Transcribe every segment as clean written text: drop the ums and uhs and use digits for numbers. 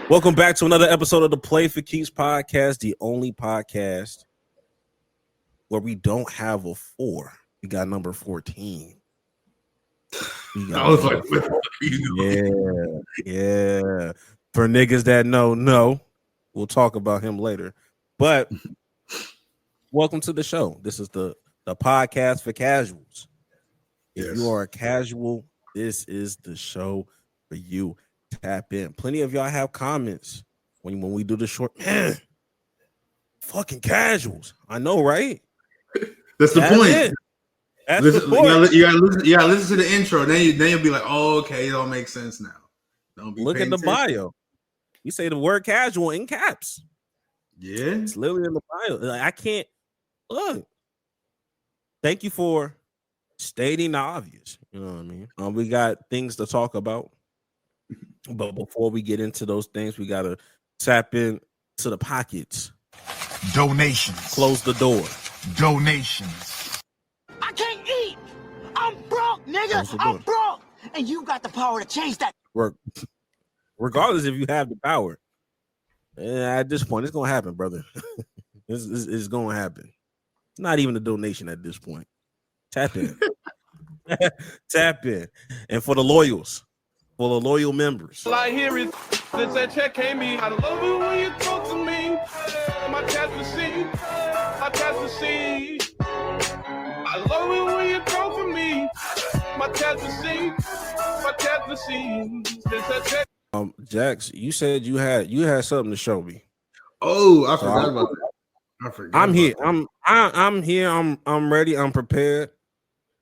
Welcome back to another episode of the Play for Keeps podcast, the only podcast where we don't have a 4. We got number 14. I was like, what are you doing? Yeah. For niggas that know, we'll talk about him later. But welcome to the show. This is the podcast for casuals. If you are a casual, this is the show for you. Tap in. Plenty of y'all have comments when we do the short. Man, fucking casuals. I know, right? That's the point. That's the point. You gotta listen to the intro. Then you'll be like, oh, okay, it all makes sense now. Don't be Look at the bio. You say the word casual in caps. Yeah, it's literally in the bio. Like, I can't look. Thank you for stating the obvious. You know what I mean? We got things to talk about. But before we get into those things, we got to tap in to the pockets. Donations. Close the door. Donations. I can't eat. I'm broke, nigga. I'm broke. And you got the power to change that. Regardless if you have the power. At this point, it's going to happen, brother. It's going to happen. It's not even a donation at this point. Tap in. Tap in. And for the loyals. For the loyal members. All I hear is that check came in. I love it when you talk to me. My cat's the seed. My cat's the seed. I love it when you talk to me. My cat's the seed. My cat's the seed. Jax, you said you had something to show me. Oh, I forgot about that. I'm here. I'm here. I'm ready. I'm prepared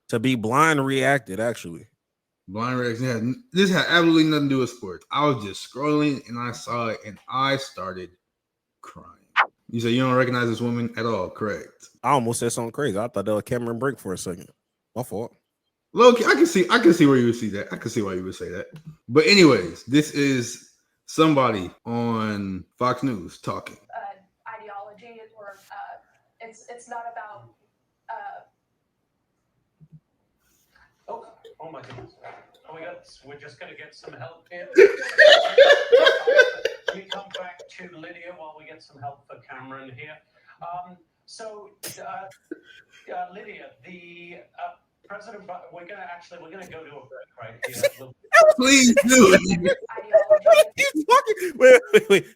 to be blind reacted, actually. Blind reaction. This had absolutely nothing to do with sports. I was just scrolling and I saw it and I started crying. You say you don't recognize this woman at all, correct? I almost said something crazy. I thought that was Cameron Brink for a second. My fault. Look, I can see where you would see that. I can see why you would say that. But anyways, this is somebody on Fox News talking. Ideology, or it's not about. Oh my goodness. We're just going to get some help here. Let me come back to Lydia while we get some help for Cameron here. Lydia, the President, we're going to go to a break right here. Please do. Wait.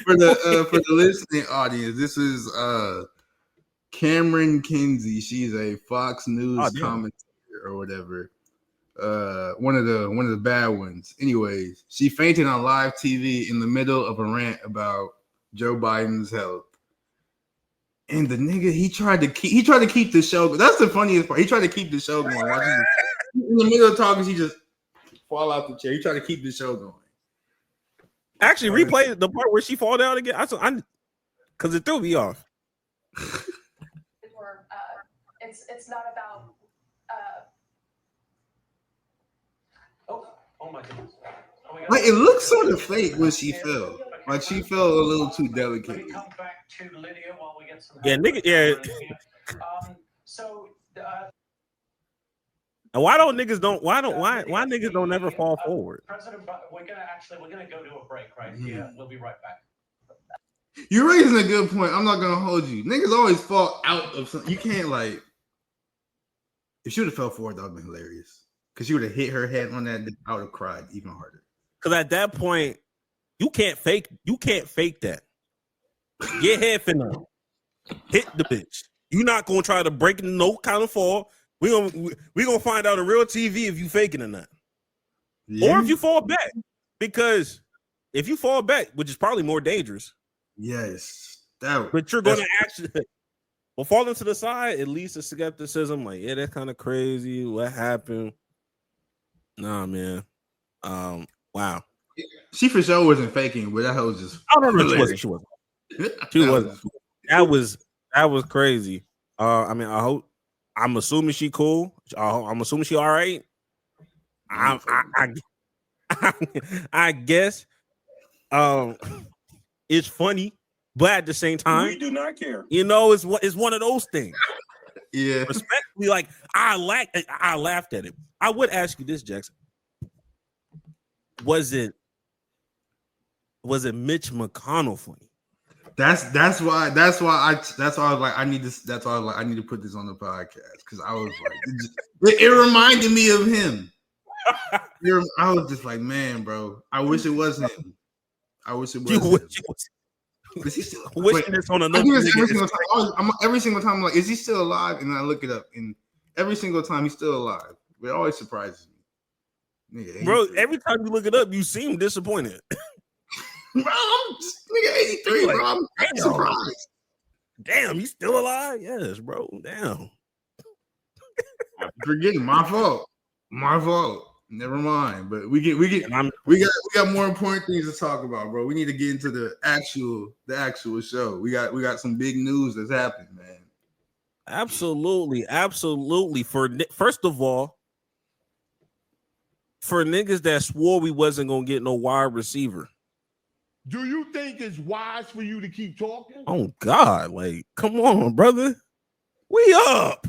For the listening audience, this is Cameron Kinsey. She's a Fox News commentator or whatever. One of the bad ones. Anyways, she fainted on live TV in the middle of a rant about Joe Biden's health. And the nigga, he tried to keep the show. That's the funniest part. He tried to keep the show going. In the middle of talking, she just fall out the chair. He tried to keep the show going. Actually, replay the part where she fall down again. Because it threw me off. It's not about. Oh my goodness. Like it looks sort of fake when she fell. Like she fell a little too delicately. Come back to Lydia while we get some help. Yeah, nigga. Yeah. And why niggas don't never fall forward? President, we're gonna go to a break right here. We'll be right back. You're raising a good point. I'm not gonna hold you. Niggas always fall out of something. You can't like. If she would have fell forward, that would have been hilarious. Because she would have hit her head on that, I would have cried even harder. Because at that point, you can't fake that. Get head finna hit the bitch. You're not gonna try to break no kind of fall. We gonna find out on real TV if you faking or not, or if you fall back. Because if you fall back, which is probably more dangerous. Yes, but you're gonna actually. Well, falling to the side, at least the skepticism, like, yeah, that's kind of crazy. What happened? Nah, man. Wow. She for sure wasn't faking, but that was just. Oh no, she wasn't. She wasn't. That was crazy. I'm assuming she cool. I'm assuming she all right. I guess. It's funny, but at the same time, we do not care. You know, it's one of those things. Yeah. Respectfully, like I laughed at it. I would ask you this, Jackson. Was it was it Mitch McConnell funny? That's why I was like, I need this. That's why I was like, I need to put this on the podcast because I was like, it reminded me of him. I was just like, man, bro, I wish it was him. I wish it was him. Is he still wishing this on another every single time I'm like, is he still alive? And I look it up, and every single time he's still alive. It always surprises me. Nigga, bro, every time you look it up, you seem disappointed. Bro, I'm nigga 83, like, bro. I'm surprised. Damn, he's still alive? Yes, bro. Damn. Forgetting my fault. Never mind. But we got more important things to talk about, bro. We need to get into the actual show. We got some big news that's happening, man. Absolutely. First of all, for niggas that swore we wasn't gonna get no wide receiver. Do you think it's wise for you to keep talking? Oh God, like, come on, brother. We up.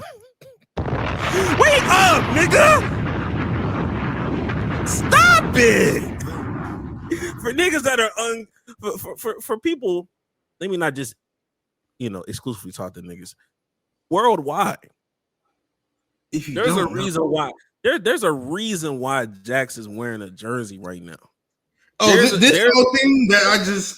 We up, nigga. Stop it. For niggas that are for people, let me not just exclusively talk to niggas. Worldwide. There's a reason why. There's a reason why Jax is wearing a jersey right now. Oh, this whole thing that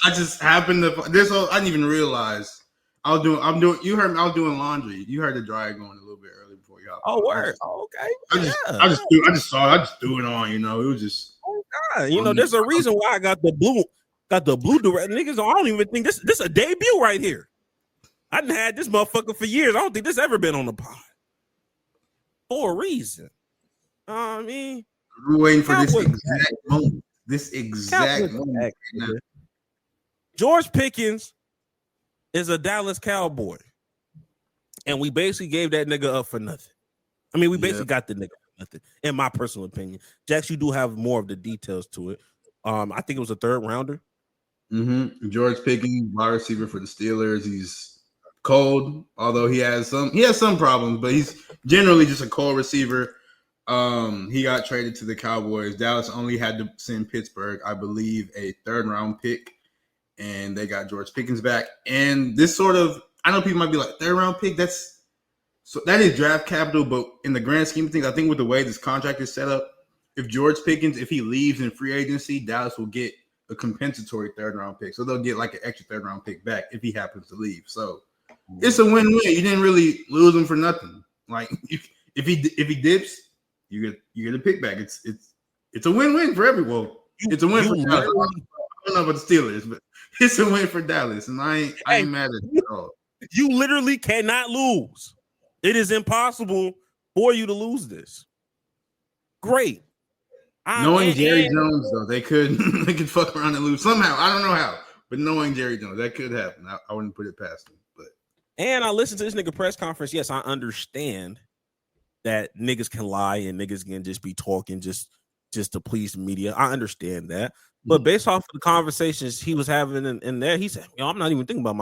I just happened to I didn't even realize. I'm doing. You heard me. I was doing laundry. You heard the dryer going a little bit early before y'all. Oh, word. Okay. I just threw it on. It was just. Oh God. There's a reason why I got the blue. Direct niggas. I don't even think this a debut right here. I done had this motherfucker for years. I don't think this ever been on the pod. For a reason. I mean, we're waiting for this exact moment. This exact moment. George Pickens is a Dallas Cowboy. And we basically gave that nigga up for nothing. I mean, we basically got the nigga for nothing, in my personal opinion. Jax, you do have more of the details to it. I think it was a third rounder. Mm-hmm. George Pickens, wide receiver for the Steelers. He's cold, although he has some problems, but he's generally just a cold receiver. He got traded to the Cowboys. Dallas only had to send Pittsburgh, I believe, a third round pick, and they got George Pickens back. And this sort of, I know people might be like, third round pick, that is draft capital, but in the grand scheme of things, I think with the way this contract is set up, if George Pickens, if he leaves in free agency, Dallas will get a compensatory third round pick. So they'll get like an extra third round pick back if he happens to leave. So it's a win-win. You didn't really lose him for nothing. Like if he dips, you get a pick back. It's a win-win for everyone. It's a win for Dallas. I don't know about the Steelers, but it's a win for Dallas, and I ain't mad at it at all. You literally cannot lose. It is impossible for you to lose this. Great. Knowing Jerry Jones, though, they could fuck around and lose somehow. I don't know how, but knowing Jerry Jones, that could happen. I wouldn't put it past him. And I listened to this nigga press conference. Yes, I understand that niggas can lie and niggas can just be talking just to please the media. I understand that. But based off of the conversations he was having in there, he said, I'm not even thinking about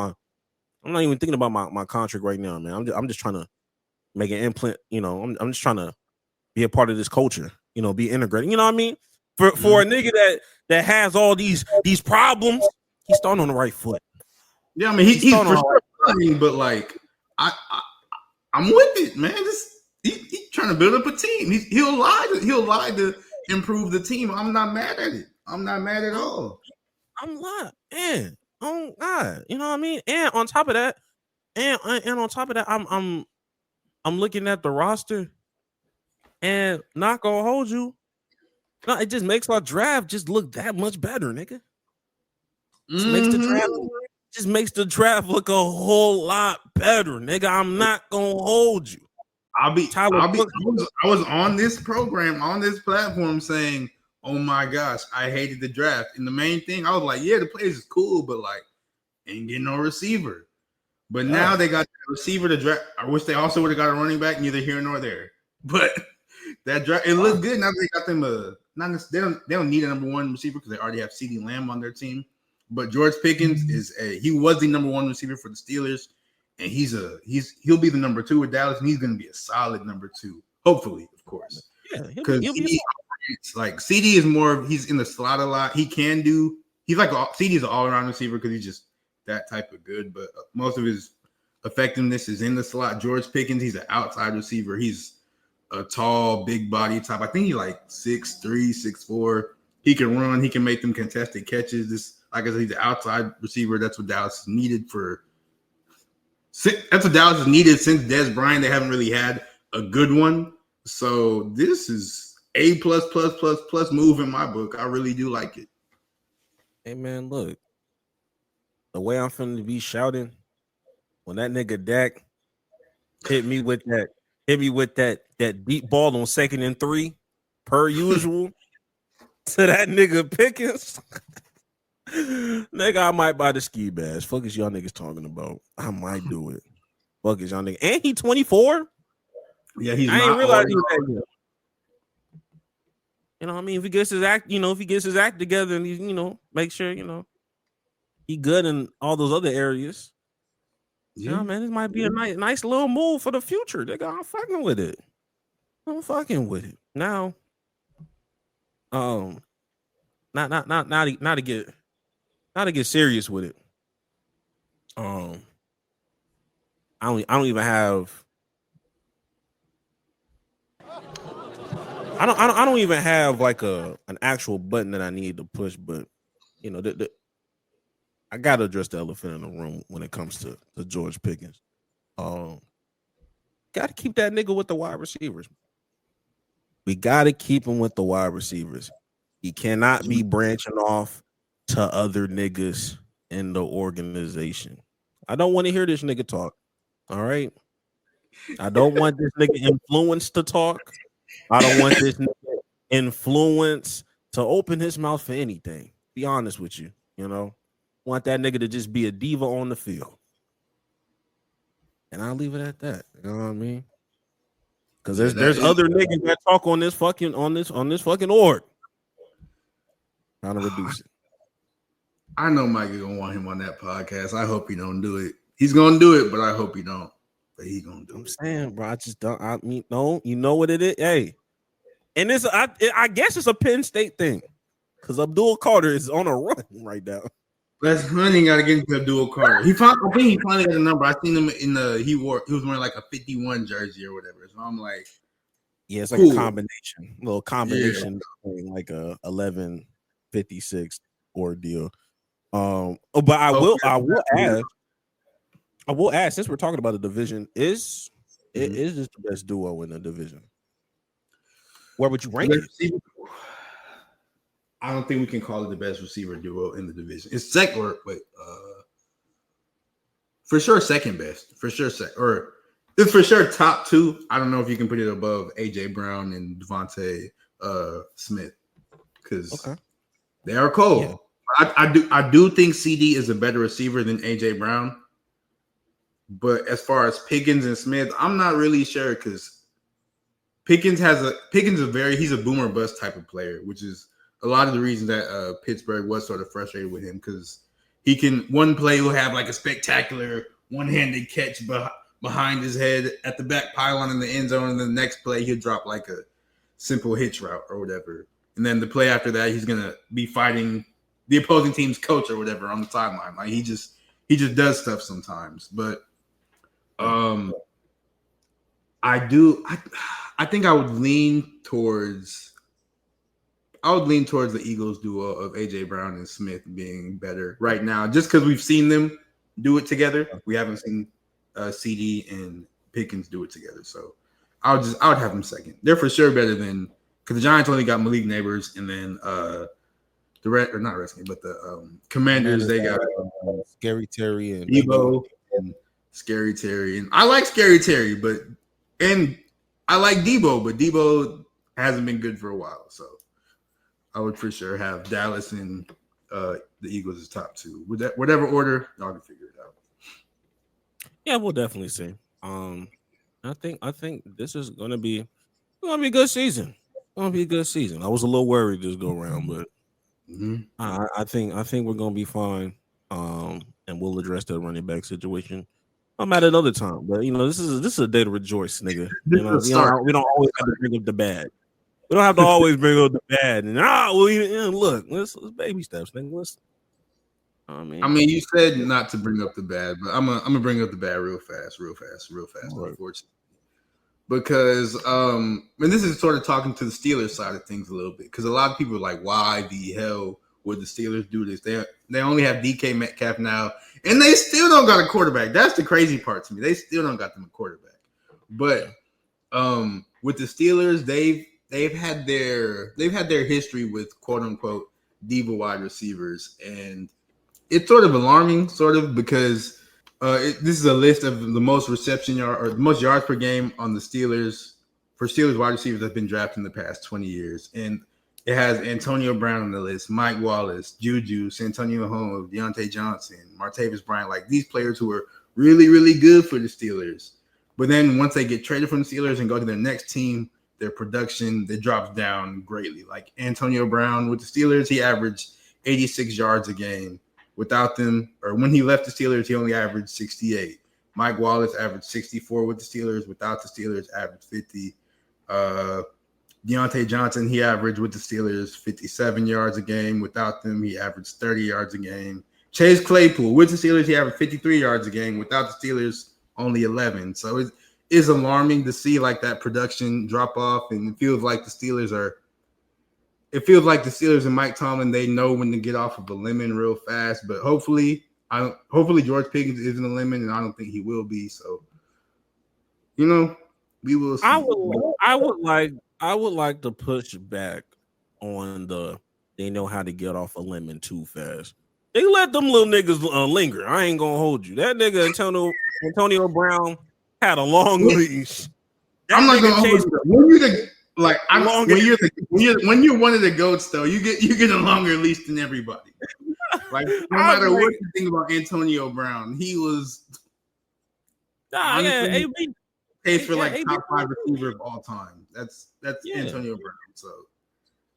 my contract right now, man. I'm just trying to make an implant, I'm just trying to be a part of this culture, be integrated. You know what I mean? For a nigga that has all these problems, he's starting on the right foot. Yeah, I mean he's for sure funny, but like I'm with it, man. He's trying to build up a team. He'll lie to improve the team. I'm not mad at it. I'm not mad at all. I'm not, man. Oh God, you know what I mean? And on top of that, I'm looking at the roster, and not gonna hold you. No, it just makes our draft just look that much better, nigga. Just makes the draft look a whole lot better, nigga. I'm not gonna hold you. I was on this program, on this platform saying, oh my gosh, I hated the draft. And the main thing, I was like, yeah, the players is cool, but like, ain't getting no receiver. But now they got the receiver to draft. I wish they also would have got a running back, neither here nor there. But that draft, it looked good. Now they got them they don't need a number one receiver because they already have CeeDee Lamb on their team. But George Pickens he was the number one receiver for the Steelers, and he'll be the number two with Dallas, and he's going to be a solid number two, hopefully, of course. Yeah, because like CD is more. He's in the slot a lot. He can do he's like CD's an all-around receiver because he's just that type of good. But most of his effectiveness is in the slot. George Pickens, he's an outside receiver. He's a tall, big body type. I think he's like 6'3", 6'4". He can run. He can make them contested catches. This, like I said, he's an outside receiver. That's what Dallas needed for. That's what Dallas has needed since Dez Bryant. They haven't really had a good one. So this is A+++ move in my book. I really do like it. Hey man, look, the way I'm finna be shouting when that nigga Dak hit me with that deep ball on 2nd and 3, per usual, to that nigga Pickens. Nigga, I might buy the ski bash. Fuck is y'all niggas talking about? I might do it. Fuck is y'all niggas? And he 24. Yeah, he's. I ain't realized he was that good. You know what I mean? If he gets his act, together and he's, make sure, he good in all those other areas. Yeah, man, this might be a nice little move for the future. Nigga, I'm fucking with it. Now, not to get serious with it. I don't even have. I don't even have like an actual button that I need to push, but I gotta address the elephant in the room when it comes to George Pickens. Gotta keep that nigga with the wide receivers. We gotta keep him with the wide receivers. He cannot be branching off to other niggas in the organization. I don't want to hear this nigga talk. All right. I don't want this nigga influence to talk. I don't want this nigga influence to open his mouth for anything. Be honest with you, Want that nigga to just be a diva on the field. And I'll leave it at that. You know what I mean? Because there's other niggas that talk on this fucking org. Trying to reduce it. I know Mike is gonna want him on that podcast. I hope he don't do it. He's gonna do it, but I hope he don't. But he gonna do it. I'm saying, bro, I just don't. You know what it is? Hey, and it's I guess it's a Penn State thing because Abdul Carter is on a run right now. Les Hunting got to get into Abdul Carter. I think he finally got a number. I seen him in he was wearing like a 51 jersey or whatever. So I'm like, yeah, it's like a little combination between like a 11-56 ordeal. But I will ask, since we're talking about the division, is this the best duo in the division? Where would you rank it? I don't think we can call it the best receiver duo in the division. It's second, for sure second best. For sure, or it's for sure top 2. I don't know if you can put it above AJ Brown and Devontae Smith because they are cold. Yeah. I do think CD is a better receiver than AJ Brown, but as far as Pickens and Smith, I'm not really sure because Pickens he's a boomer bust type of player, which is a lot of the reason that Pittsburgh was sort of frustrated with him because he can one play will have like a spectacular one-handed catch behind his head at the back pylon in the end zone, and the next play he'll drop like a simple hitch route or whatever, and then the play after that he's gonna be fighting the opposing team's coach or whatever on the sideline. Like he just does stuff sometimes, but I think I would lean towards the Eagles duo of AJ Brown and Smith being better right now, just because we've seen them do it together. We haven't seen CD and Pickens do it together, so I would have them second. They're for sure better than because the Giants only got Malik Neighbors, and then the Commanders they got Scary Terry and Debo and Scary Terry, and I like Scary Terry, and I like Debo, but Debo hasn't been good for a while, so I would for sure have Dallas and the Eagles as top 2. With that, whatever order, y'all can figure it out. Yeah, we'll definitely see. I think this is gonna be a good season. I was a little worried this go around, but I think we're gonna be fine. And we'll address that running back situation. I'm at another time, but this is a day to rejoice, nigga. We don't always have to bring up the bad. We don't have to always bring up the bad. And look, let's baby steps, nigga. I mean, you said not to bring up the bad, but I'm gonna bring up the bad real fast. Right. Unfortunately, because and this is sort of talking to the Steelers side of things a little bit, because a lot of people are like, why the hell would the Steelers do this? They only have DK Metcalf now, and they still don't got a quarterback. That's the crazy part to me. They still don't got them a quarterback. But with the Steelers, they've had their history with quote unquote diva wide receivers, and it's sort of alarming, because this is a list of the most reception yard or the most yards per game on the Steelers for Steelers wide receivers that have been drafted in the past 20 years. And it has Antonio Brown on the list, Mike Wallace, Juju, Santonio Holmes, Deontay Johnson, Martavis Bryant, like these players who are really, really good for the Steelers. But then once they get traded from the Steelers and go to their next team, their production, it drops down greatly. Like Antonio Brown with the Steelers, he averaged 86 yards a game. Without them, or when he left the Steelers, he only averaged 68. Mike Wallace averaged 64 with the Steelers. Without the Steelers, averaged 50. Deontay Johnson, he averaged with the Steelers 57 yards a game. Without them, he averaged 30 yards a game. Chase Claypool, with the Steelers, he averaged 53 yards a game. Without the Steelers, only 11. So it is alarming to see like that production drop off, and it feels like the Steelers and Mike Tomlin, they know when to get off of a lemon real fast. But hopefully George Pickens isn't a lemon, and I don't think he will be. So, we will see. I would like to push back on they know how to get off a lemon too fast. They let them little niggas linger. I ain't gonna hold you. That nigga Antonio Brown had a long leash. I'm not gonna hold you. When you're one of the goats, though, you get a longer leash than everybody. Like no matter what you think about Antonio Brown, he was case for top 5 receiver of all time. That's Antonio Brown. So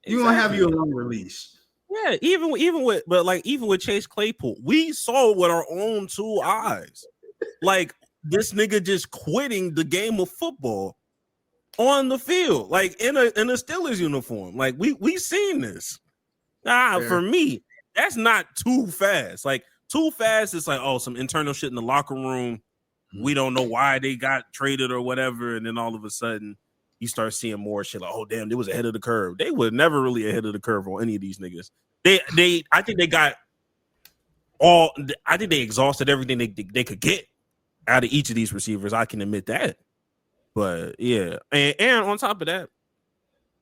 you gonna have you a longer leash. Yeah, even with Chase Claypool, we saw it with our own 2 eyes. Like this nigga just quitting the game of football on the field, like in a Steelers uniform. Like we seen this. For me, that's not too fast. Like too fast, it's like, oh, some internal shit in the locker room. We don't know why they got traded or whatever, and then all of a sudden you start seeing more shit like, oh damn, they was ahead of the curve. They were never really ahead of the curve on any of these niggas. I think they exhausted everything they could get out of each of these receivers. I can admit that. But yeah, and on top of that,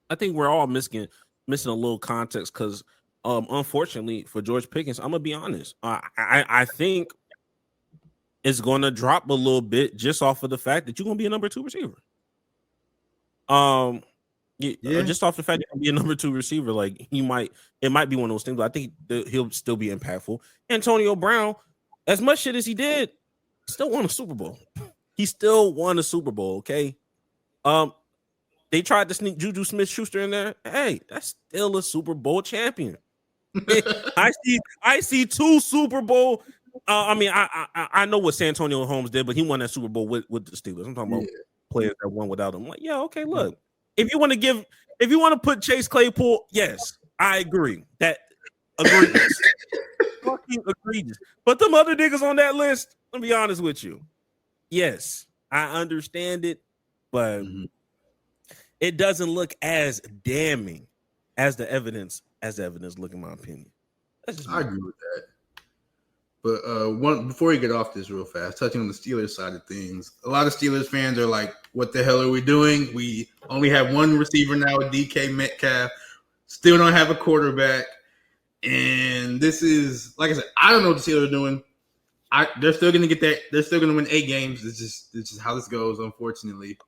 I think we're all missing a little context because, unfortunately for George Pickens, I'm gonna be honest. I think it's gonna drop a little bit just off of the fact that you're gonna be a number 2 receiver. Just off the fact you're gonna be a number 2 receiver, like it might be one of those things. But I think he'll still be impactful. Antonio Brown, as much shit as he did, still won a Super Bowl. He still won a Super Bowl, okay? They tried to sneak Juju Smith-Schuster in there. Hey, that's still a Super Bowl champion. I see 2 Super Bowl. I know what Santonio Holmes did, but he won that Super Bowl with the Steelers. I'm talking about players that won without him. Like, yeah, okay, look. If you want to put Chase Claypool, yes, I agree. That egregious. Fucking egregious. But them other niggas on that list, let me be honest with you. Yes, I understand it, but it doesn't look as damning as the evidence look, in my opinion. I agree with that. But before we get off this real fast, touching on the Steelers side of things, a lot of Steelers fans are like, what the hell are we doing? We only have 1 receiver now with DK Metcalf, still don't have a quarterback. And this is, like I said, I don't know what the Steelers are doing. They're still going to get that. They're still going to win 8 games. It's just how this goes, unfortunately.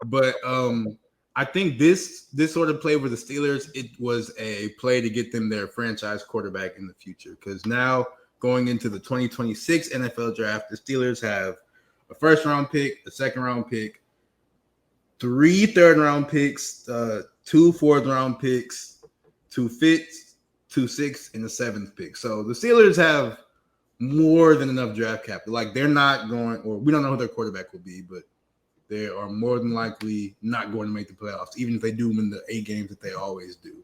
But I think this sort of play with the Steelers, it was a play to get them their franchise quarterback in the future. Because now going into the 2026 NFL draft, the Steelers have a 1st-round pick, a 2nd-round pick, 3 3rd-round picks, 2 4th-round picks, 2 5th, 2 6th, and a 7th pick. So the Steelers have more than enough draft capital. Like they're not going, or we don't know who their quarterback will be, but they are more than likely not going to make the playoffs, even if they do win the 8 games that they always do.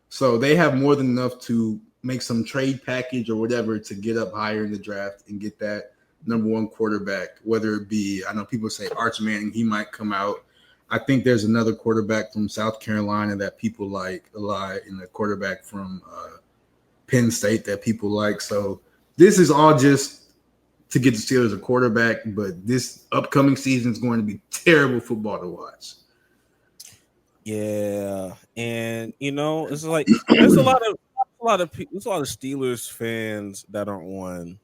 So they have more than enough to make some trade package or whatever to get up higher in the draft and get that number one quarterback, whether it be, I know people say Arch Manning, he might come out. I think there's another quarterback from South Carolina that people like a lot, and a quarterback from Penn State that people like. So this is all just to get the Steelers a quarterback, but this upcoming season is going to be terrible football to watch. Yeah, and it's like there's a lot of Steelers fans that are on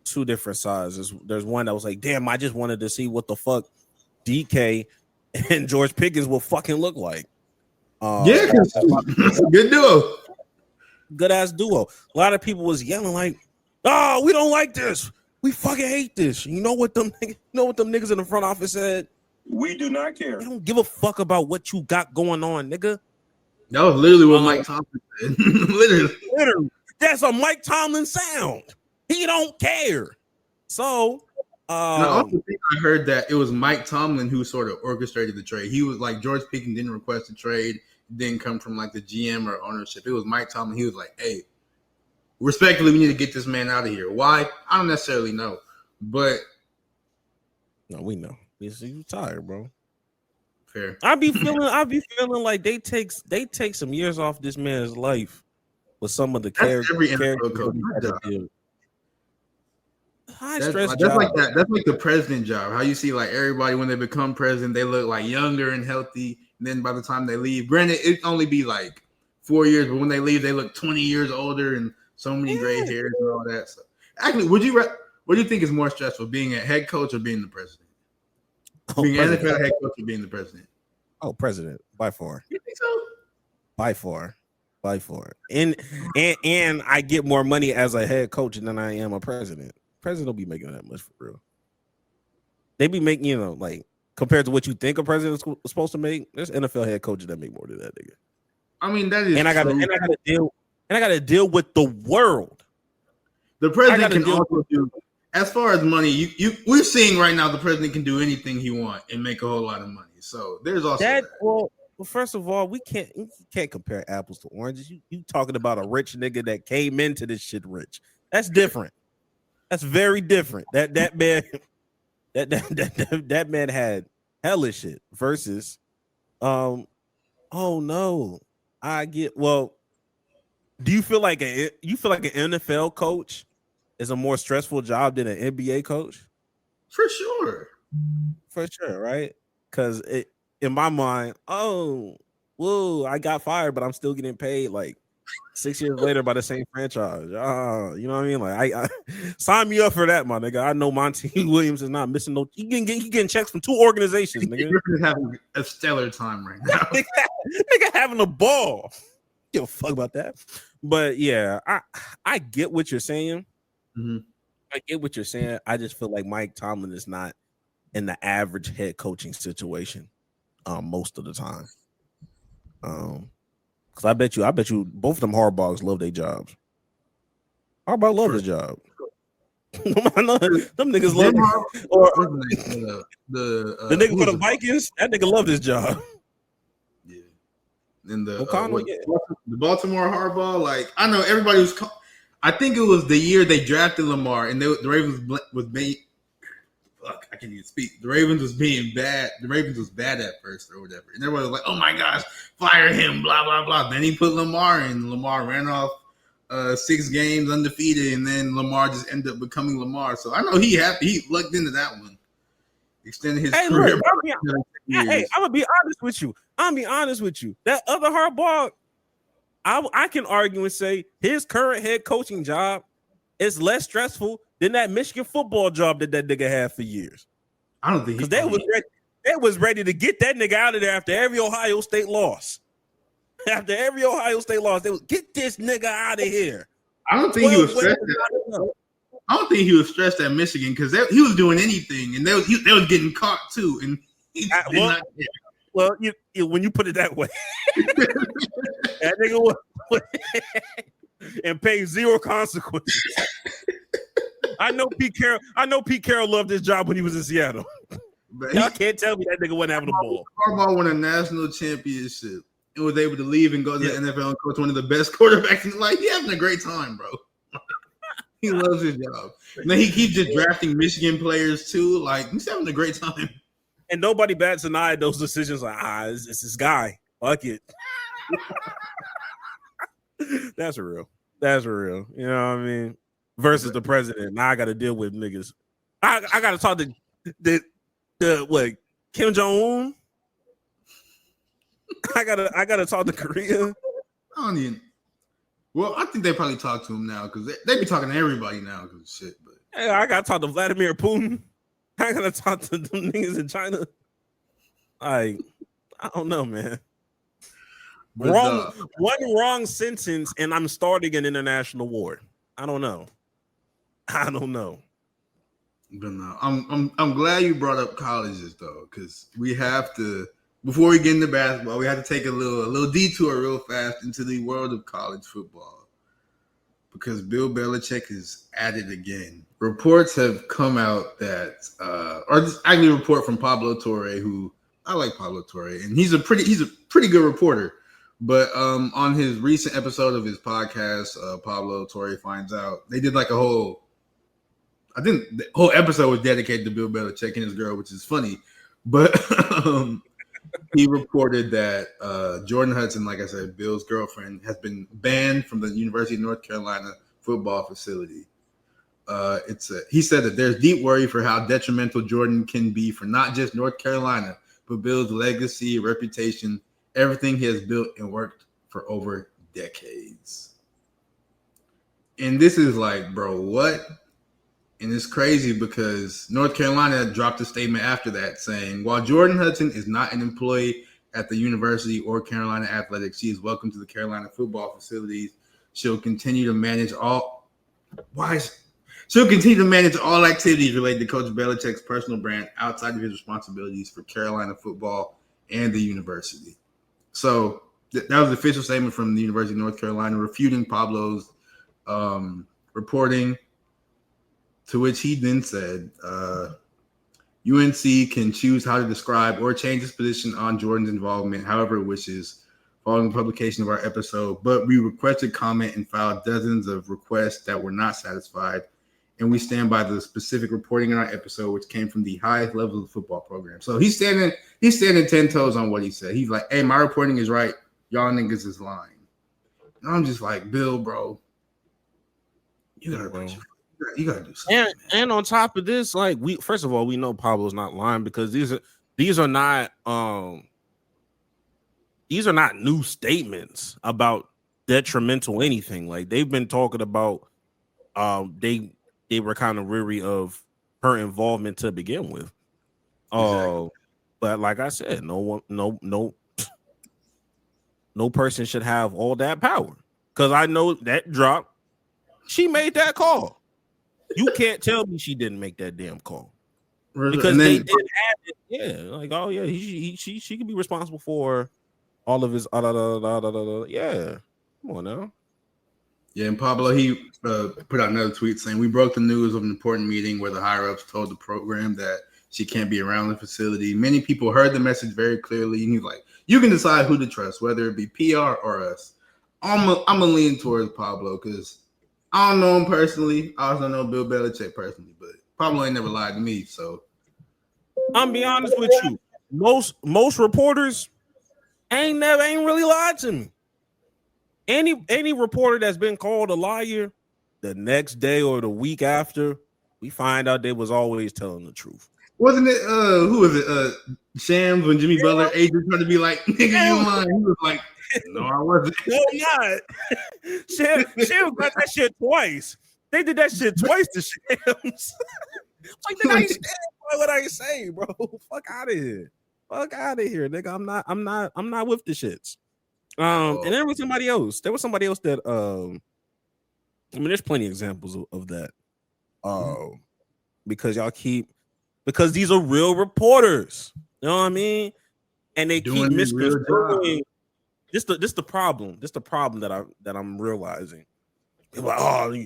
two different sides. There's one that was like, damn, I just wanted to see what the fuck DK and George Pickens will fucking look like. That's a good duo. Good ass duo. A lot of people was yelling like, "Oh, we don't like this. We fucking hate this." You know what them niggas in the front office said? We do not care. They don't give a fuck about what you got going on, nigga. That was literally what Mike Tomlin said. Literally. That's a Mike Tomlin sound. He don't care. So and I also think I heard that it was Mike Tomlin who sort of orchestrated the trade. He was like, George Pickens didn't request a trade. It didn't come from like the GM or ownership. It was Mike Tomlin. He was like, hey, respectfully, we need to get this man out of here. Why? I don't necessarily know. But no, we know. He's tired, bro. Fair. I be feeling like they take some years off this man's life with some of the characters. Every NFL coach. High stress that's job. like that. That's like the president job. How you see like everybody when they become president, they look like younger and healthy. And then by the time they leave, granted, it only be like 4 years, but when they leave, they look 20 years older and so many gray hairs and all that stuff. Actually, what do you think is more stressful, being a head coach or being the president? Being an NFL head coach or being the president? Oh, president, by far. You think so? By far. And I get more money as a head coach than I am a president. President don't be making that much for real. They be making, like compared to what you think a president is supposed to make, there's NFL head coaches that make more than that, nigga. I mean, that is I gotta deal with the world. The president can also do, as far as money, we're seeing right now the president can do anything he wants and make a whole lot of money. So there's also that. Well, first of all, we can't compare apples to oranges. You talking about a rich nigga that came into this shit rich. That's different. That's very different. That man that man had hella shit versus oh no. Do you feel like an NFL coach is a more stressful job than an NBA coach? For sure, right? Because in my mind, I got fired, but I'm still getting paid like 6 years later by the same franchise. You know what I mean? Like, I sign me up for that, my nigga. I know Monty Williams is not missing no. He getting checks from 2 organizations, nigga. You're having a stellar time right now. nigga having a ball. Give a fuck about that. But yeah, I get what you're saying. Mm-hmm. I get what you're saying. I just feel like Mike Tomlin is not in the average head coaching situation most of the time. Because I bet you both of them hardballs love their jobs. Harbaugh love his job. Them niggas love it. Or the nigga for the Vikings, that nigga loved his job. Yeah. And the Baltimore Harbaugh, like, I know everybody was. I think it was the year they drafted Lamar, and the Ravens was being. Fuck, I can't even speak. The Ravens was being bad. The Ravens was bad at first or whatever. And everybody was like, oh my gosh, fire him, blah, blah, blah. Then he put Lamar in. Lamar ran off 6 games undefeated, and then Lamar just ended up becoming Lamar. So I know he lucked into that one. Extended his career. Look, I'm gonna be honest with you. That other Harbaugh, I can argue and say his current head coaching job is less stressful than that Michigan football job that nigga had for years. I don't think because they was ready to get that nigga out of there after every Ohio State loss. After every Ohio State loss, they was get this nigga out of here. I don't think he was stressed. I don't think he was stressed at Michigan because he was doing anything, and they was getting caught too. And he did not care. Well, when you put it that way, that nigga was and paid 0 consequences. I know Pete Carroll loved his job when he was in Seattle. Y'all can't tell me that nigga wasn't having a ball. Harbaugh won a national championship and was able to leave and go to the NFL and coach one of the best quarterbacks in life. He's having a great time, bro. He loves his job. And then he keeps just drafting Michigan players too. Like, he's having a great time. And nobody bats an eye at those decisions. Like, it's this guy. Fuck it. That's real. That's real. You know what I mean? Versus the president. Now I got to deal with niggas. I got to talk to the Kim Jong-un. I gotta talk to Korea. I don't even. Well, I think they probably talk to him now because they be talking to everybody now because of shit. But hey, I gotta talk to Vladimir Putin. I gotta talk to them niggas in China. I don't know, man. But one wrong sentence, and I'm starting an international war. I don't know. But no, I'm glad you brought up colleges though, because we have to. Before we get into basketball, we have to take a little detour real fast into the world of college football because Bill Belichick is at it again. Reports have come out that, or this actually a report from Pablo Torre, who I like Pablo Torre, and he's a pretty good reporter. But on his recent episode of his podcast, Pablo Torre finds out they did like I think the whole episode was dedicated to Bill Belichick and his girl, which is funny, but. He reported that Jordan Hudson, like I said, Bill's girlfriend, has been banned from the University of North Carolina football facility. He said that there's deep worry for how detrimental Jordan can be for not just North Carolina, but Bill's legacy, reputation, everything he has built and worked for over decades. And this is like, bro, what? And it's crazy because North Carolina dropped a statement after that saying, while Jordan Hudson is not an employee at the university or Carolina Athletics, she is welcome to the Carolina football facilities. She'll continue to manage all activities related to Coach Belichick's personal brand outside of his responsibilities for Carolina football and the university. So that was the official statement from the University of North Carolina refuting Pablo's reporting. To which he then said, UNC can choose how to describe or change its position on Jordan's involvement however it wishes following the publication of our episode, but we requested comment and filed dozens of requests that were not satisfied, and we stand by the specific reporting in our episode, which came from the highest level of the football program. So he's standing 10 toes on what he said. He's like, hey, my reporting is right. Y'all niggas is lying. And I'm just like, Bill, bro, you gotta do something. And on top of this, like first of all, we know Pablo's not lying because these are not new statements about detrimental anything. Like they've been talking about they were kind of weary of her involvement to begin with. Exactly. But like I said, no person should have all that power. Because I know that drop, she made that call. You can't tell me she didn't make that damn call because they did have it. Yeah, like she could be responsible for all of his. Yeah, come on now. Yeah, and Pablo he put out another tweet saying we broke the news of an important meeting where the higher ups told the program that she can't be around the facility. Many people heard the message very clearly, and he's like, "You can decide who to trust, whether it be PR or us." I'm gonna lean towards Pablo because. I don't know him personally. I also know Bill Belichick personally, but Pablo ain't never lied to me. So I'm be honest with you. Most reporters ain't really lied to me. Any reporter that's been called a liar, the next day or the week after, we find out they was always telling the truth. Wasn't it who was it? Shams when Jimmy Butler agent tried to be like, nigga, you lying. He was like, no, I wasn't. No, not. Shams got that shit twice. They did that shit twice to Shams. Like, nigga, I ain't stand by what I say, bro. Fuck out of here. Fuck out of here, nigga. I'm not with the shits. And there was somebody else. There was somebody else that I mean, there's plenty of examples of that. Because these are real reporters. You know what I mean? And they keep misconstruing. This the problem. This the problem that I'm realizing. They're like, oh,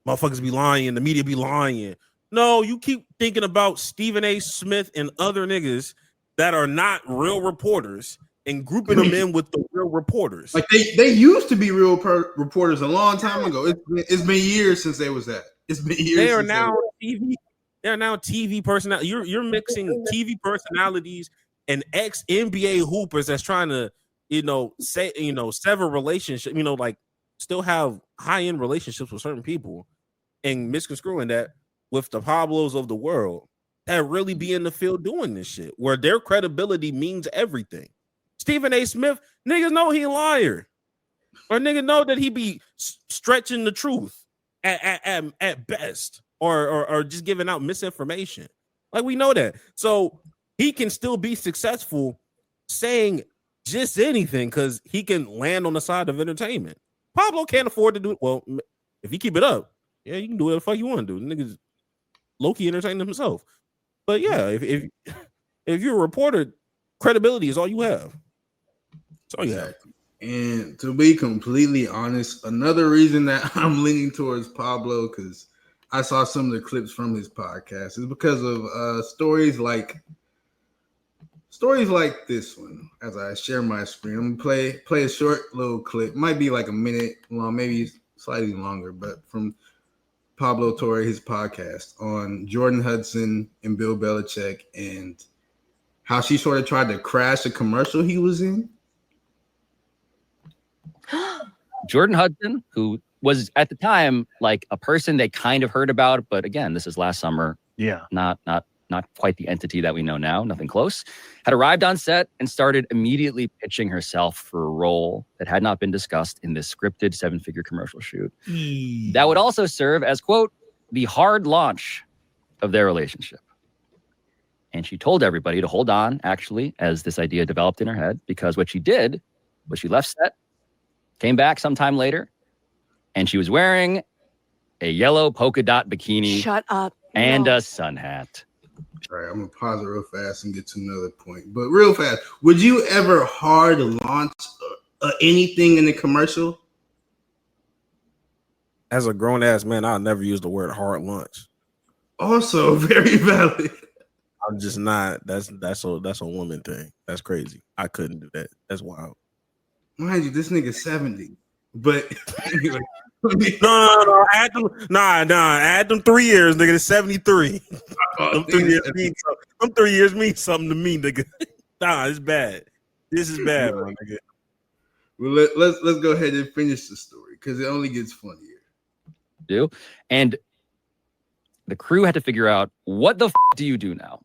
motherfuckers be lying, the media be lying. No, you keep thinking about Stephen A. Smith and other niggas that are not real reporters and grouping them in with the real reporters. Like they used to be real reporters a long time ago. It's been years since they was that. It's been years. They are now TV. They're now TV personality. You're mixing TV personalities and ex NBA hoopers that's trying to, sever relationship. Like still have high end relationships with certain people, and misconstruing that with the Pablos of the world that really be in the field doing this shit, where their credibility means everything. Stephen A. Smith, niggas know he a liar, or niggas know that he be stretching the truth at best, or just giving out misinformation. Like we know that, so he can still be successful saying just anything because he can land on the side of entertainment. Pablo can't afford to do it. Well, if you keep it up, yeah, you can do whatever the fuck you want to do. Niggas low-key entertaining himself. But yeah, if you're a reporter, credibility is all you have. That's all you have. And to be completely honest, another reason that I'm leaning towards Pablo, because I saw some of the clips from his podcast, is because of stories like this one. As I share my screen, I'm gonna play a short little clip. Might be like a minute long, maybe slightly longer, but from Pablo Torre, his podcast on Jordan Hudson and Bill Belichick, and how she sort of tried to crash a commercial he was in. Jordan Hudson, who was at the time like a person they kind of heard about, but again, this is last summer. Yeah, not quite the entity that we know now. Nothing close. Had arrived on set and started immediately pitching herself for a role that had not been discussed in this scripted 7-figure commercial shoot. That would also serve as, quote, the hard launch of their relationship. And she told everybody to hold on, actually, as this idea developed in her head, because what she did was she left set, came back sometime later, and she was wearing a yellow polka dot bikini. Shut up. And a sun hat. All right, I'm gonna pause it real fast and get to another point. But real fast, would you ever hard launch anything in a commercial? As a grown ass man, I'll never use the word hard launch. Also, very valid. I'm just not. That's a woman thing. That's crazy. I couldn't do that. That's wild. Mind you, this nigga's 70. But anyway. No. Add them 3 years, nigga. It's 73. Them 3 years mean something to me, nigga. Nah, it's bad. This is bad, my nigga. Well, let's go ahead and finish the story because it only gets funnier. And the crew had to figure out, what the do you do now?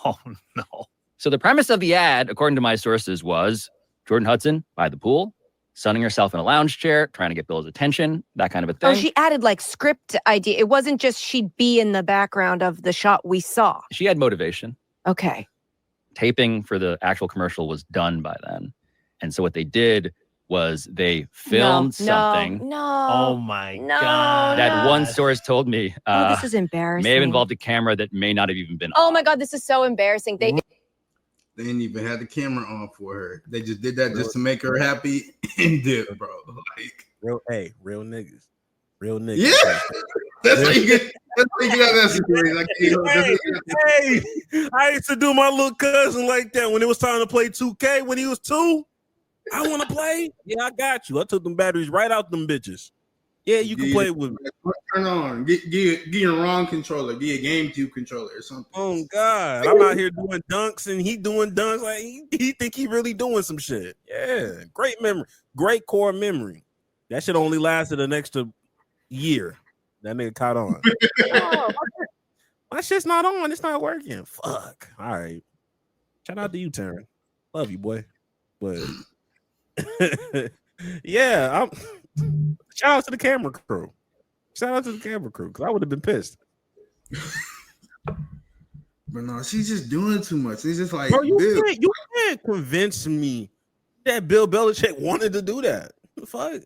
Oh no. So the premise of the ad, according to my sources, was Jordan Hudson by the pool, sunning herself in a lounge chair, trying to get Bill's attention, that kind of a thing. Oh, she added like script idea. It wasn't just she'd be in the background of the shot we saw. She had motivation. Okay. Taping for the actual commercial was done by then. And so what they did was they filmed something. Oh my God. That one source told me. This is embarrassing. May have involved a camera that may not have even been Oh on. my God, this is so embarrassing. They didn't even have the camera on for her. They just did that just to make her happy and did, bro. Like real niggas. Real niggas. Yeah. That's how you get out of that situation. Like, hey, I used to do my little cousin like that when it was time to play 2K when he was 2. I want to play. Yeah, I got you. I took them batteries right out them bitches. Yeah, you can play with me. Turn on. Get your wrong controller. Get a GameCube controller or something. Oh God, I'm out here doing dunks and he doing dunks like he think he really doing some shit. Yeah, great memory, great core memory. That shit only lasted an extra year. That nigga caught on. My shit's not on. It's not working. Fuck. All right. Shout out to you, Taryn. Love you, boy. But yeah, shout out to the camera crew. Shout out to the camera crew because I would have been pissed. But no, she's just doing too much. It's just like, bro, you can't convince me that Bill Belichick wanted to do that. The fuck?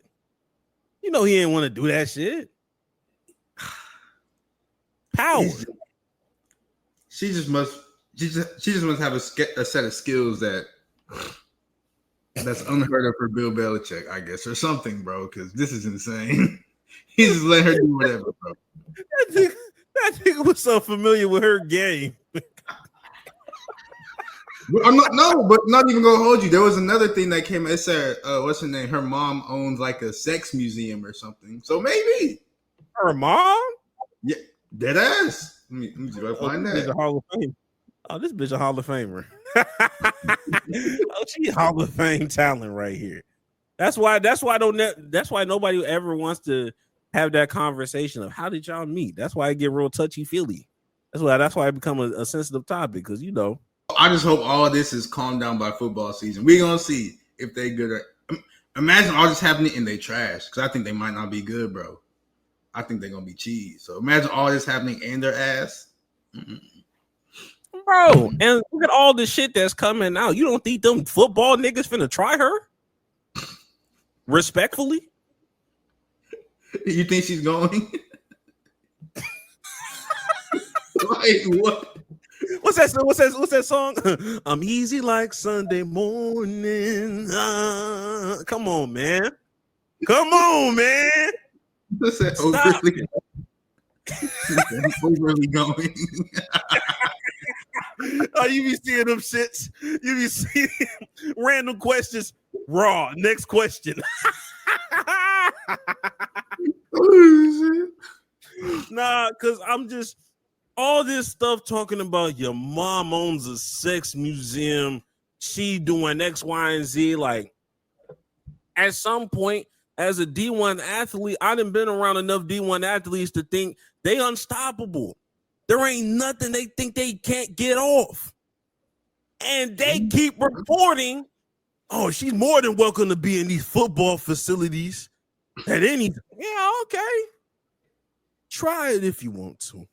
You know he didn't want to do that shit. Power. She just must have a set of skills that's unheard of for Bill Belichick, I guess, or something, bro. Because this is insane. He's just letting her do whatever, bro. That nigga was so familiar with her game. I'm not even gonna hold you. There was another thing that came. It said, what's her name? Her mom owns like a sex museum or something. So maybe her mom. Yeah, dead ass. Let me see if I find that. A Hall of Fame. Oh, this bitch a Hall of Famer. Oh, she Hall of Fame talent right here. That's why nobody ever wants to have that conversation of how did y'all meet. That's why I get real touchy feely. That's why I become a sensitive topic because I just hope all of this is calmed down by football season. We're gonna see if they good or imagine all this happening and they trash because I think they might not be good, bro. I think they're gonna be cheese. So imagine all this happening and their ass. Bro, and look at all the shit that's coming out. You don't think them football niggas finna try her? Respectfully? You think she's going? Like what? What's that song? I'm easy like Sunday morning. Come on, man. Overly going. Oh, you be seeing them shits. You be seeing random questions. Raw. Next question. Nah, because I'm just all this stuff talking about your mom owns a sex museum. She doing X, Y, and Z. Like at some point, as a D1 athlete, I done been around enough D1 athletes to think they unstoppable. There ain't nothing they think they can't get off. And they keep reporting, oh, she's more than welcome to be in these football facilities at any time. Yeah, okay. Try it if you want to.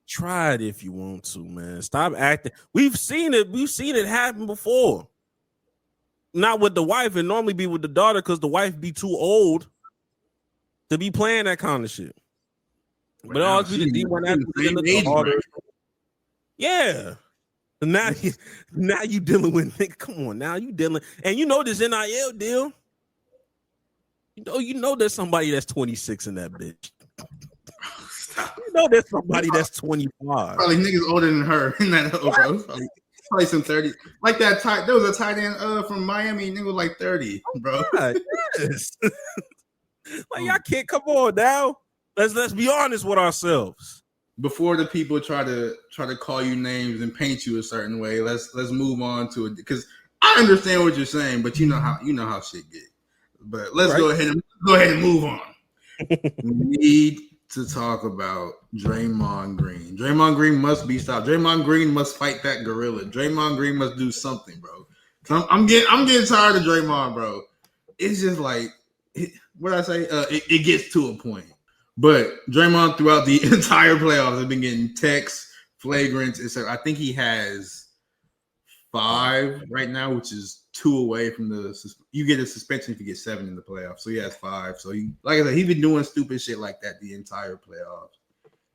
Try it if you want to, man. Stop acting. We've seen it happen before. Not with the wife, and normally be with the daughter because the wife be too old to be playing that kind of shit. But it always be the D1 athlete. Yeah. Now you dealing with nigga. Come on, now you dealing, and this NIL deal. You know there's somebody that's 26 in that bitch. There's somebody that's 25. Probably niggas older than her in that bro. Probably some 30. Like that there was a tight end from Miami, nigga was like 30, bro. God, yes. Like y'all can't come on now. Let's be honest with ourselves. Before the people try to call you names and paint you a certain way, let's move on to it because I understand what you're saying, but you know how shit get. But let's go ahead and move on. We need to talk about Draymond Green. Draymond Green must be stopped. Draymond Green must fight that gorilla. Draymond Green must do something, bro. I'm getting tired of Draymond, bro. It's just like what I say. It gets to a point. But Draymond throughout the entire playoffs has been getting texts, flagrants, etc. I think he has 5 right now, which is 2 away from you get a suspension if you get 7 in the playoffs. So he has 5. So like I said, he's been doing stupid shit like that the entire playoffs.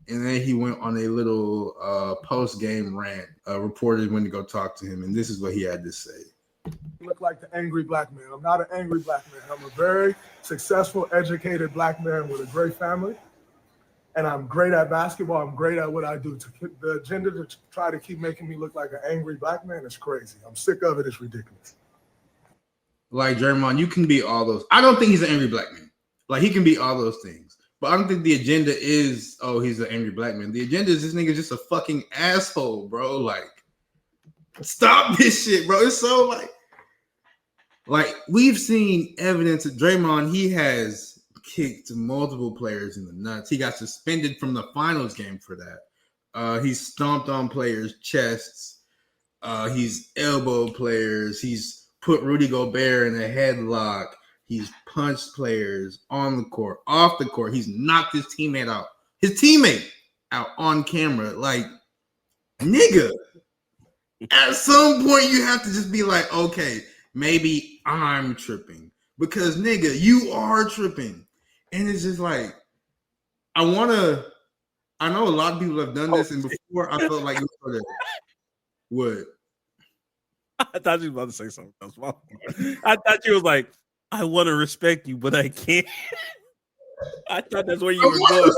And then he went on a little post-game rant. Reporters went to go talk to him, and this is what he had to say. I look like the angry black man. I'm not an angry black man. I'm a very successful, educated black man with a great family. And I'm great at basketball. I'm great at what I do. The agenda to try to keep making me look like an angry black man is crazy. I'm sick of it. It's ridiculous. Like, Draymond, you can be all those. I don't think he's an angry black man. Like, he can be all those things. But I don't think the agenda is, he's an angry black man. The agenda is this nigga just a fucking asshole, bro. Like, stop this shit, bro. It's so like we've seen evidence of Draymond. He has kicked multiple players in the nuts. He got suspended from the finals game for that. He's stomped on players' chests. He's elbowed players. He's put Rudy Gobert in a headlock. He's punched players on the court, off the court. He's knocked his teammate out on camera. Like, nigga, at some point you have to just be like, okay, maybe I'm tripping. Because, nigga, you are tripping. And it's just like, I know a lot of people have done this, and before I felt like it was sort of, what? I thought you were about to say something else. I thought you was like, I want to respect you, but I can't. I thought that's where you were going.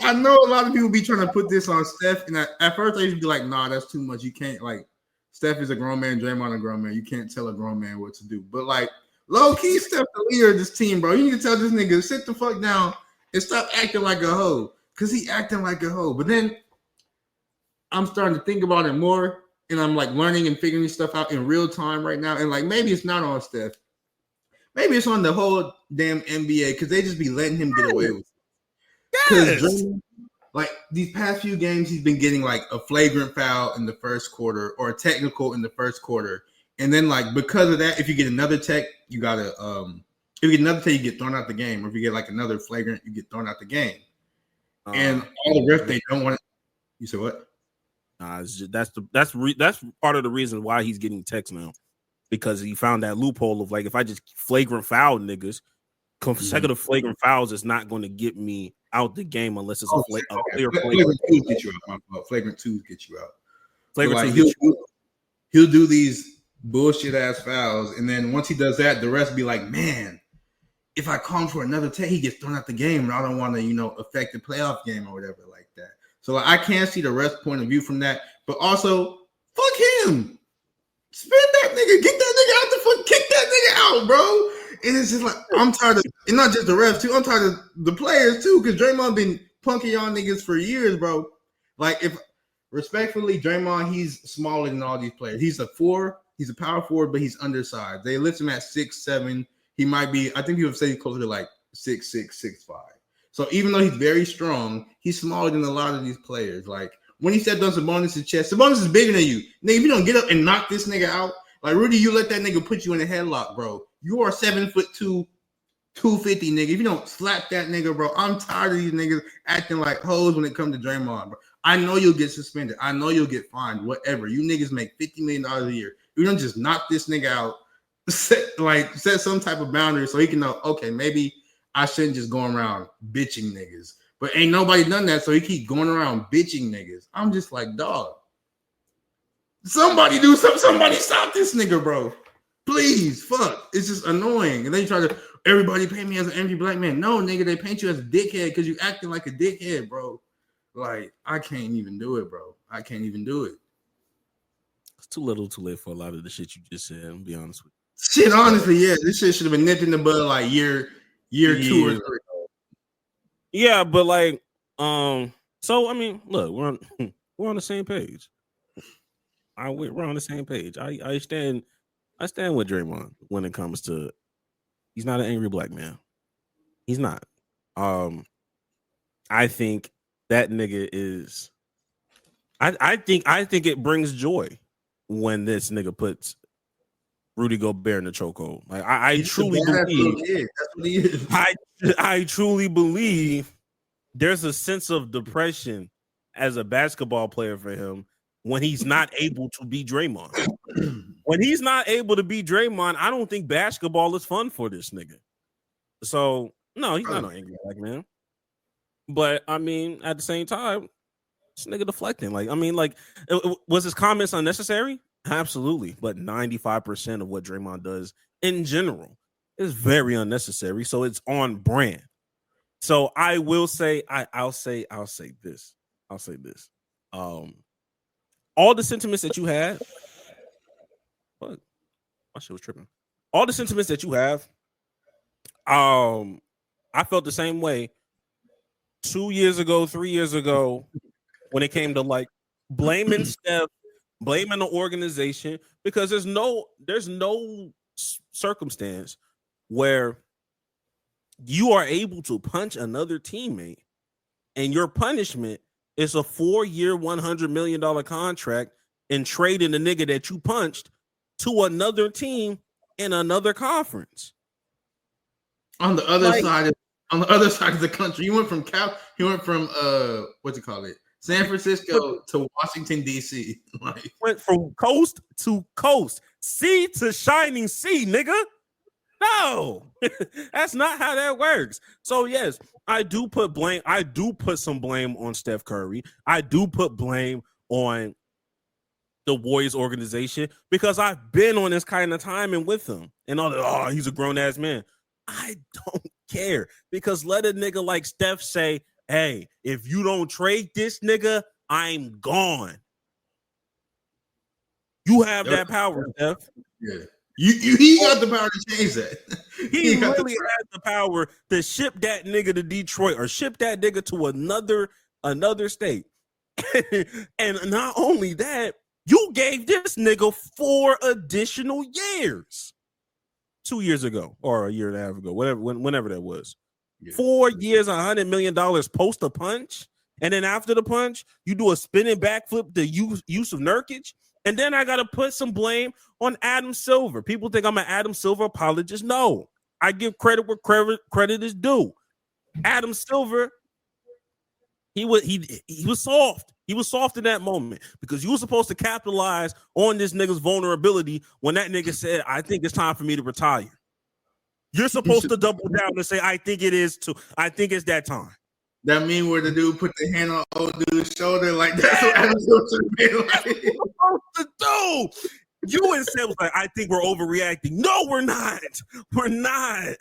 I know a lot of people be trying to put this on Steph, and at first I used to be like, nah, that's too much. You can't, like, Steph is a grown man, Draymond a grown man. You can't tell a grown man what to do. But, like, low-key, Steph the leader of this team, bro. You need to tell this nigga, sit the fuck down and stop acting like a hoe. Because he acting like a hoe. But then I'm starting to think about it more, and I'm, like, learning and figuring stuff out in real time right now. And, like, maybe it's not on Steph. Maybe it's on the whole damn NBA because they just be letting him get away with it. Because like these past few games, he's been getting like a flagrant foul in the first quarter or a technical in the first quarter, and then like because of that, if you get another tech, you gotta if you get another tech, you get thrown out the game, or if you get like another flagrant, you get thrown out the game. And all the refs they don't want it. You said what? It's just, that's part of the reason why he's getting techs now, because he found that loophole of like if I just flagrant foul niggas, consecutive flagrant fouls is not going to get me out the game unless it's a clear flagrant twos get you out. Flagrant twos get you out. Flagrant twos he'll do these bullshit ass fouls, and then once he does that, the rest be like, man, if I call him for another take, he gets thrown out the game, and I don't want to, affect the playoff game or whatever like that. So like, I can't see the rest point of view from that, but also fuck him. Spin that nigga, get that nigga out the foot, kick that nigga out, bro. And it's just like I'm tired of, and not just the refs too. I'm tired of the players too, because Draymond been punking y'all niggas for years, bro. Like if respectfully, Draymond, he's smaller than all these players. He's a 4, he's a power forward, but he's undersized. They list him at 6'7". He might be, I think he would say closer to like 6'6", 6'5". So even though he's very strong, he's smaller than a lot of these players. Like when he stepped on Sabonis' chest, Sabonis is bigger than you. Nigga, if you don't get up and knock this nigga out, like Rudy, you let that nigga put you in a headlock, bro. You are 7'2", 250, nigga. If you don't slap that nigga, bro, I'm tired of these niggas acting like hoes when it comes to Draymond, bro. I know you'll get suspended. I know you'll get fined, whatever. You niggas make $50 million a year. You don't just knock this nigga out, set some type of boundary so he can know, okay, maybe I shouldn't just go around bitching niggas. But ain't nobody done that, so he keep going around bitching niggas. I'm just like, dog. Somebody do something. Somebody stop this nigga, bro. Please, fuck. It's just annoying. And then you try to, everybody paint me as an angry black man. No, nigga, they paint you as a dickhead because you acting like a dickhead, bro. Like, I can't even do it, bro. I can't even do it. It's too little too late for a lot of the shit you just said. I'm be honest with you. Shit, honestly, yeah. This shit should have been nipped in the bud like year 2 or 3. Yeah, but like, so I mean, look, we're on the same page. We're on the same page. I stand with Draymond when it comes to he's not an angry black man. He's not. I think that nigga is. I think it brings joy when this nigga puts Rudy Gobert in the chokehold. Like I truly believe. That's what he is. I truly believe there's a sense of depression as a basketball player for him when he's not able to be Draymond. When he's not able to be Draymond, I don't think basketball is fun for this nigga. So, no, he's not an angry black man. But, I mean, at the same time, this nigga deflecting. Like, I mean, like, was his comments unnecessary? Absolutely. But 95% of what Draymond does in general is very unnecessary. So it's on brand. So I will say, I'll say this. All the sentiments that you had, what? My shit was tripping. All the sentiments that you have, I felt the same way 2 years ago, 3 years ago, when it came to like blaming Steph, blaming the organization, because there's no circumstance where you are able to punch another teammate and your punishment is a 4-year, $100 million contract and trading the nigga that you punched to another team in another conference. On the other side of the country, he went from San Francisco to Washington D.C. Went from coast to coast, sea to shining sea, nigga. No, that's not how that works. So yes, I do put some blame on Steph Curry. I do put blame on the Warriors organization because I've been on this kind of timing with him. And all he's a grown ass man. I don't care because let a nigga like Steph say, hey, if you don't trade this nigga, I'm gone. You have that power, Steph. Yeah. He got the power to change that. He really has the power to ship that nigga to Detroit or ship that nigga to another state. And not only that, you gave this nigga 4 additional years 2 years ago or a year and a half ago, whenever that was. Yeah. 4 years, $100 million post a punch. And then after the punch, you do a spinning backflip, the use of Nurkic. And then I got to put some blame on Adam Silver. People think I'm an Adam Silver apologist. No, I give credit where credit is due. Adam Silver, he was soft. He was soft in that moment because you were supposed to capitalize on this nigga's vulnerability when that nigga said, I think it's time for me to retire. You're supposed to double down and say, I think it is too. I think it's that time. That mean where the dude put the hand on old dude's shoulder, like that's what Adam Silver made like. Supposed to do. You and Sam was like, I think we're overreacting. No, we're not. We're not.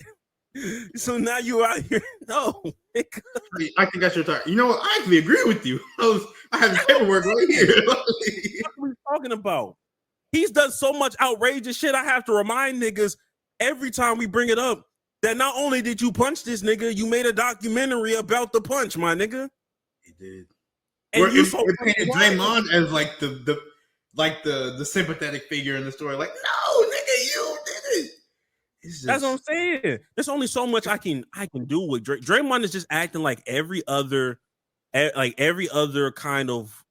So now you're out here. No. I think that's your time. You know what? I actually agree with you. I have the paperwork right here. What are we talking about? He's done so much outrageous shit. I have to remind niggas every time we bring it up that not only did you punch this nigga, you made a documentary about the punch, my nigga. He did. And you painted Draymond as like the sympathetic figure in the story. Like, no, nigga, you did it. That's what I'm saying. There's only so much I can do with Draymond is just acting like every other kind of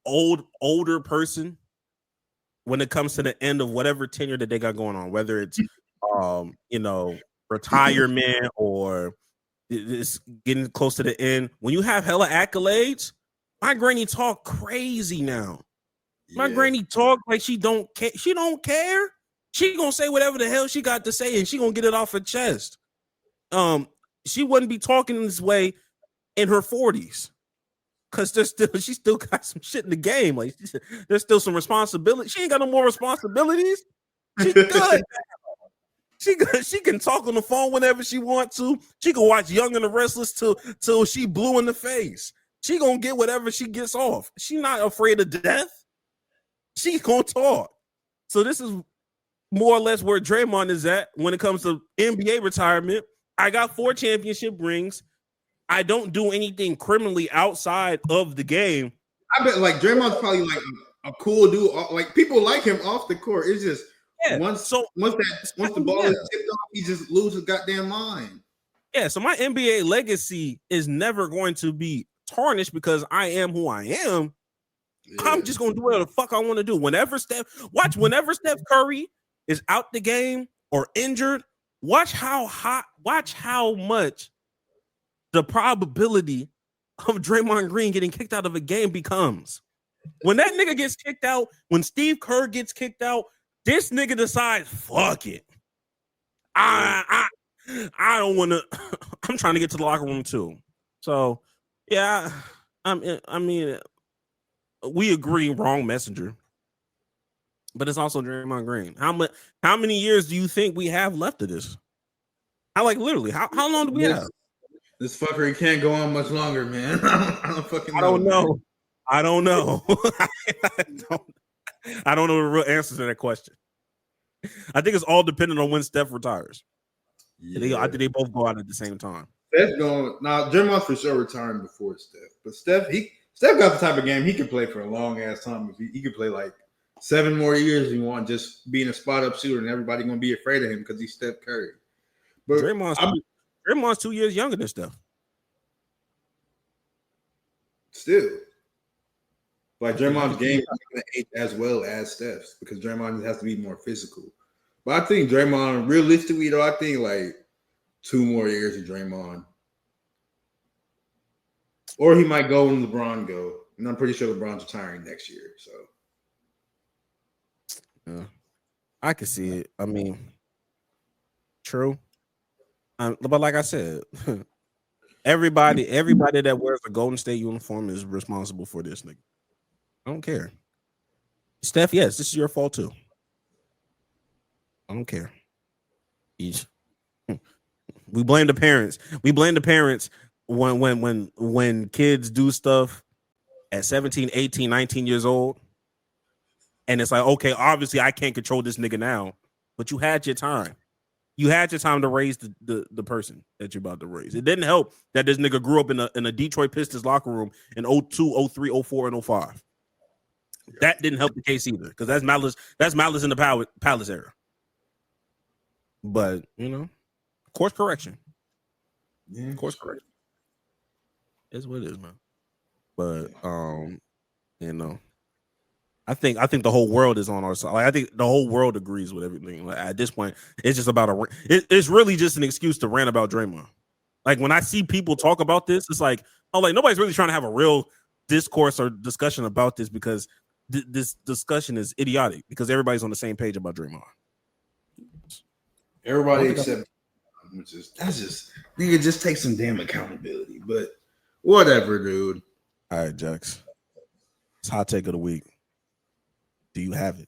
older person when it comes to the end of whatever tenure that they got going on, whether it's retirement or it's getting close to the end. When you have hella accolades, my granny talk crazy now. My granny talk like she don't care. She don't care. She gonna say whatever the hell she got to say, and she gonna get it off her chest. She wouldn't be talking this way in her 40s, cause she still got some shit in the game. Like there's still some responsibility. She ain't got no more responsibilities. She good. She can talk on the phone whenever she wants to. She can watch Young and the Restless till she blue in the face. She gonna get whatever she gets off. She not afraid of death. She gonna talk. So this is more or less where Draymond is at when it comes to NBA retirement. I got 4 championship rings. I don't do anything criminally outside of the game. I bet like Draymond's probably like a cool dude. Like people like him off the court. It's just once the ball is tipped off, he just loses his goddamn mind. Yeah, so my NBA legacy is never going to be tarnished because I am who I am. Yeah. I'm just gonna do whatever the fuck I want to do. Whenever Steph Curry is out the game or injured, watch how much the probability of Draymond Green getting kicked out of a game becomes. When that nigga gets kicked out, when Steve Kerr gets kicked out, this nigga decides, fuck it. I don't want to. I'm trying to get to the locker room too. So yeah, I mean, we agree. Wrong messenger. But it's also Draymond Green. How many years do you think we have left of this? How long do we have? This fuckery can't go on much longer, man. I don't know. I don't know the real answer to that question. I think it's all dependent on when Steph retires. Yeah. I think they both go out at the same time. Steph's going now. Draymond's for sure retiring before Steph, but Steph got the type of game he can play for a long ass time. If he could play like 7 more years if you want, just being a spot up shooter, and everybody gonna be afraid of him because he's Steph Curry. But Draymond's 2 years younger than Steph. Still, like Draymond's game is not gonna age as well as Steph's because Draymond has to be more physical. But I think Draymond, realistically though, I think like 2 more years of Draymond, or he might go when LeBron go, and I'm pretty sure LeBron's retiring next year. So. Yeah, I can see it. I mean, true. But like I said, everybody that wears a Golden State uniform is responsible for this nigga. I don't care. Steph, yes, this is your fault too. I don't care. We blame the parents. We blame the parents when kids do stuff at 17, 18, 19 years old, and it's like, okay, obviously I can't control this nigga now, but you had your time. You had your time to raise the person that you're about to raise. It didn't help that this nigga grew up in a Detroit Pistons locker room in 02, 03, 04, and 05. That didn't help the case either, because that's malice. That's malice in the Palace era. But course correction. Yeah, course correction. It's what it is, man. But I think the whole world is on our side. Like, I think the whole world agrees with everything. Like, at this point, it's just about it's really just an excuse to rant about Draymond. Like, when I see people talk about this, it's like, oh, like nobody's really trying to have a real discourse or discussion about this, because this discussion is idiotic, because everybody's on the same page about Draymond. Everybody except that's just nigga, just take some damn accountability. But whatever, dude. All right, Jax. It's hot take of the week. Do you have it?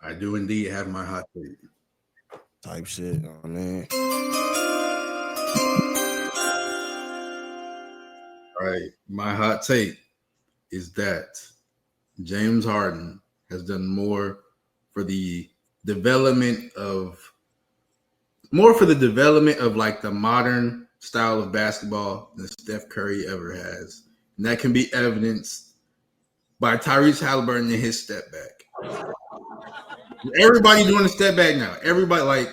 I do indeed have my hot take. Type shit. Oh, man. All right. My hot take is that James Harden has done more for the development of like the modern style of basketball than Steph Curry ever has. And that can be evidenced by Tyrese Halliburton and his step back. Everybody doing a step back now. Everybody, like,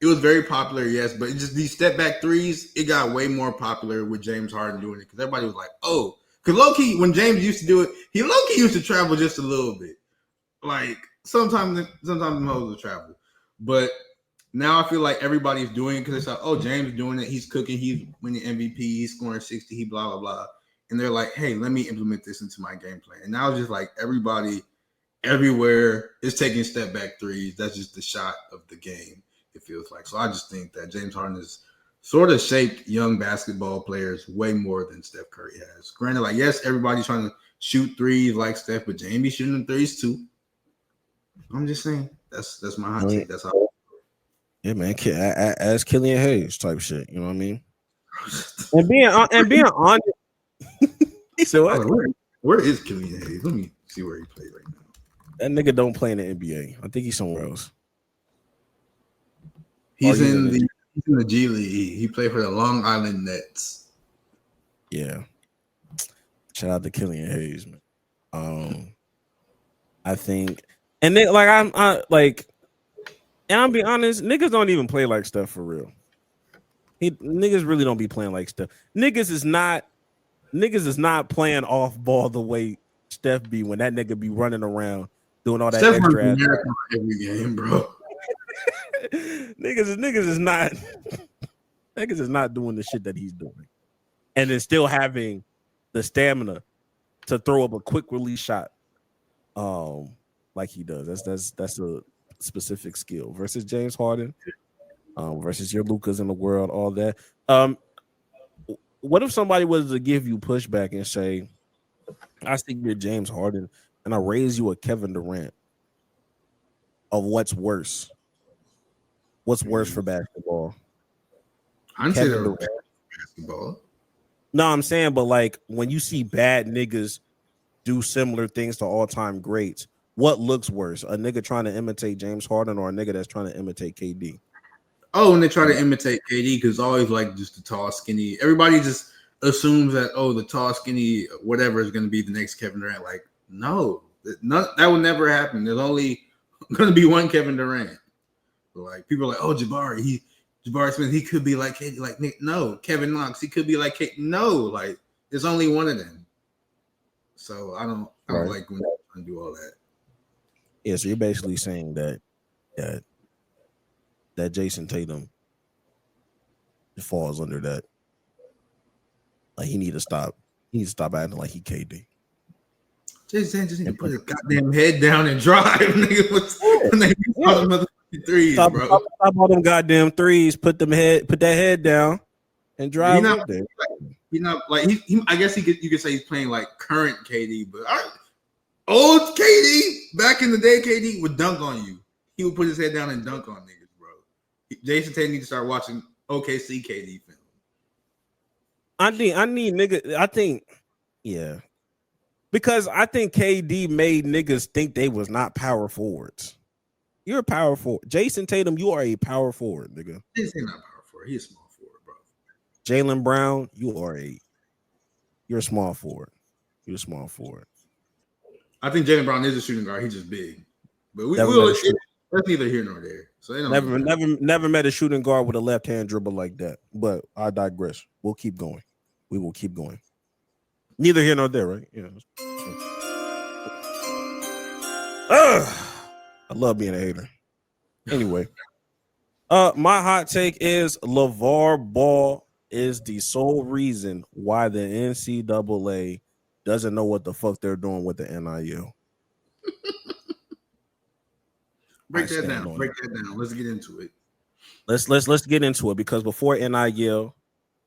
it was very popular, yes, but just these step back threes, it got way more popular with James Harden doing it, because everybody was like, oh, because low-key, when James used to do it, he low-key used to travel just a little bit. Like, sometimes the hoes will travel. But now I feel like everybody's doing it, because it's like, oh, James is doing it, he's cooking, he's winning MVP, he's scoring 60, he blah, blah, blah. And they're like, hey, let me implement this into my game plan. And now it's just like everybody everywhere is taking step back threes. That's just the shot of the game, it feels like. So I just think that James Harden has sort of shaped young basketball players way more than Steph Curry has. Granted, like, yes, everybody's trying to shoot threes like Steph, but James be shooting threes too. I'm just saying. That's my hot take. That's how. Yeah, man. As Killian Hayes type shit. You know what I mean? and being honest. So where is Killian Hayes? Let me see where he plays right now. That nigga don't play in the NBA. I think he's somewhere else. He's in the G League. He played for the Long Island Nets. Yeah. Shout out to Killian Hayes, man. I think, and then like and I'll be honest, niggas don't even play like Steph for real. Niggas really don't be playing like Steph. Niggas is not playing off ball the way Steph be, when that nigga be running around doing all that Steph extra every game, bro. niggas is not doing the shit that he's doing, and then still having the stamina to throw up a quick release shot, like he does. That's a specific skill versus James Harden, versus your Lukas in the world, all that. What if somebody was to give you pushback and say, I think you're James Harden and I raise you a Kevin Durant of what's worse? What's worse for basketball? I'd say basketball. No, I'm saying, but like when you see bad niggas do similar things to all-time greats, what looks worse? A nigga trying to imitate James Harden or a nigga that's trying to imitate KD? Oh, and they try to imitate KD because always like just the tall, skinny. Everybody just assumes that, oh, the tall, skinny, whatever is going to be the next Kevin Durant. Like, no, that will never happen. There's only going to be one Kevin Durant. Like, people are like, oh, Jabari Smith, he could be like KD. Like, no, Kevin Knox, he could be like KD. No, like, there's only one of them. So I don't like when they do all that. Yeah, so you're basically saying that Jason Tatum falls under that. Like, he need to stop. He needs to stop acting like he KD. Jason just need to put his goddamn head down and drive, nigga. When they all them motherfucking threes, bro. Stop all them goddamn threes. Put that head down and drive up there. He's not like he. I guess you could say he's playing like current KD, but old KD back in the day, KD would dunk on you. He would put his head down and dunk on niggas, bro. Jason Tatum needs to start watching OKC KD film. I need nigga. I think, yeah, because I think KD made niggas think they was not power forwards. You're a power forward. Jason Tatum, you are a power forward, nigga. He's not power forward. He's a small forward, bro. Jaylen Brown, you're a small forward. You're a small forward. I think Jaylen Brown is a shooting guard. He's just big. But that's neither here nor there. So never met a shooting guard with a left hand dribble like that. But I digress. We'll keep going. We will keep going. Neither here nor there, right? Yeah. I love being a hater. Anyway, my hot take is LeVar Ball is the sole reason why the NCAA doesn't know what the fuck they're doing with the NIL. Break that down. Let's get into it. Let's get into it, because before NIL,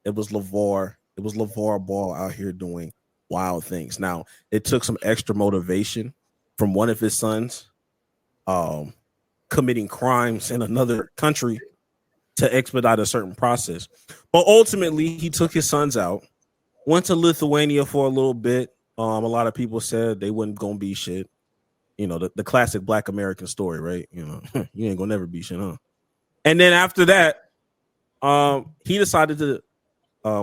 it was LeVar Ball out here doing wild things. Now, it took some extra motivation from one of his sons committing crimes in another country to expedite a certain process. But ultimately, he took his sons out, went to Lithuania for a little bit. A lot of people said they wasn't going to be shit. You know, the classic Black American story, right? You know, you ain't going to never be shit, huh? And then after that, he decided to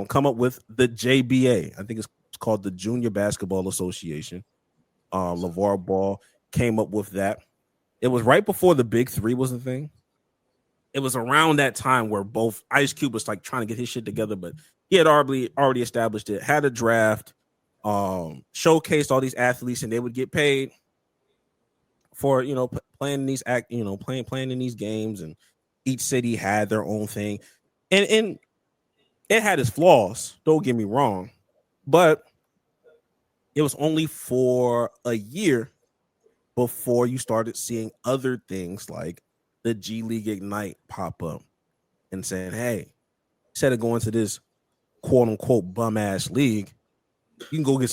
come up with the JBA. I think it's called the Junior Basketball Association. LeVar Ball came up with that. It was right before the Big Three was a thing. It was around that time where both Ice Cube was like trying to get his shit together, but he had already established it, had a draft, showcased all these athletes, and they would get paid for, you know, playing these playing in these games, and each city had their own thing. And it had its flaws, don't get me wrong, but it was only for a year before you started seeing other things like the G League Ignite pop up and saying, hey, instead of going to this quote unquote bum ass league, you can go with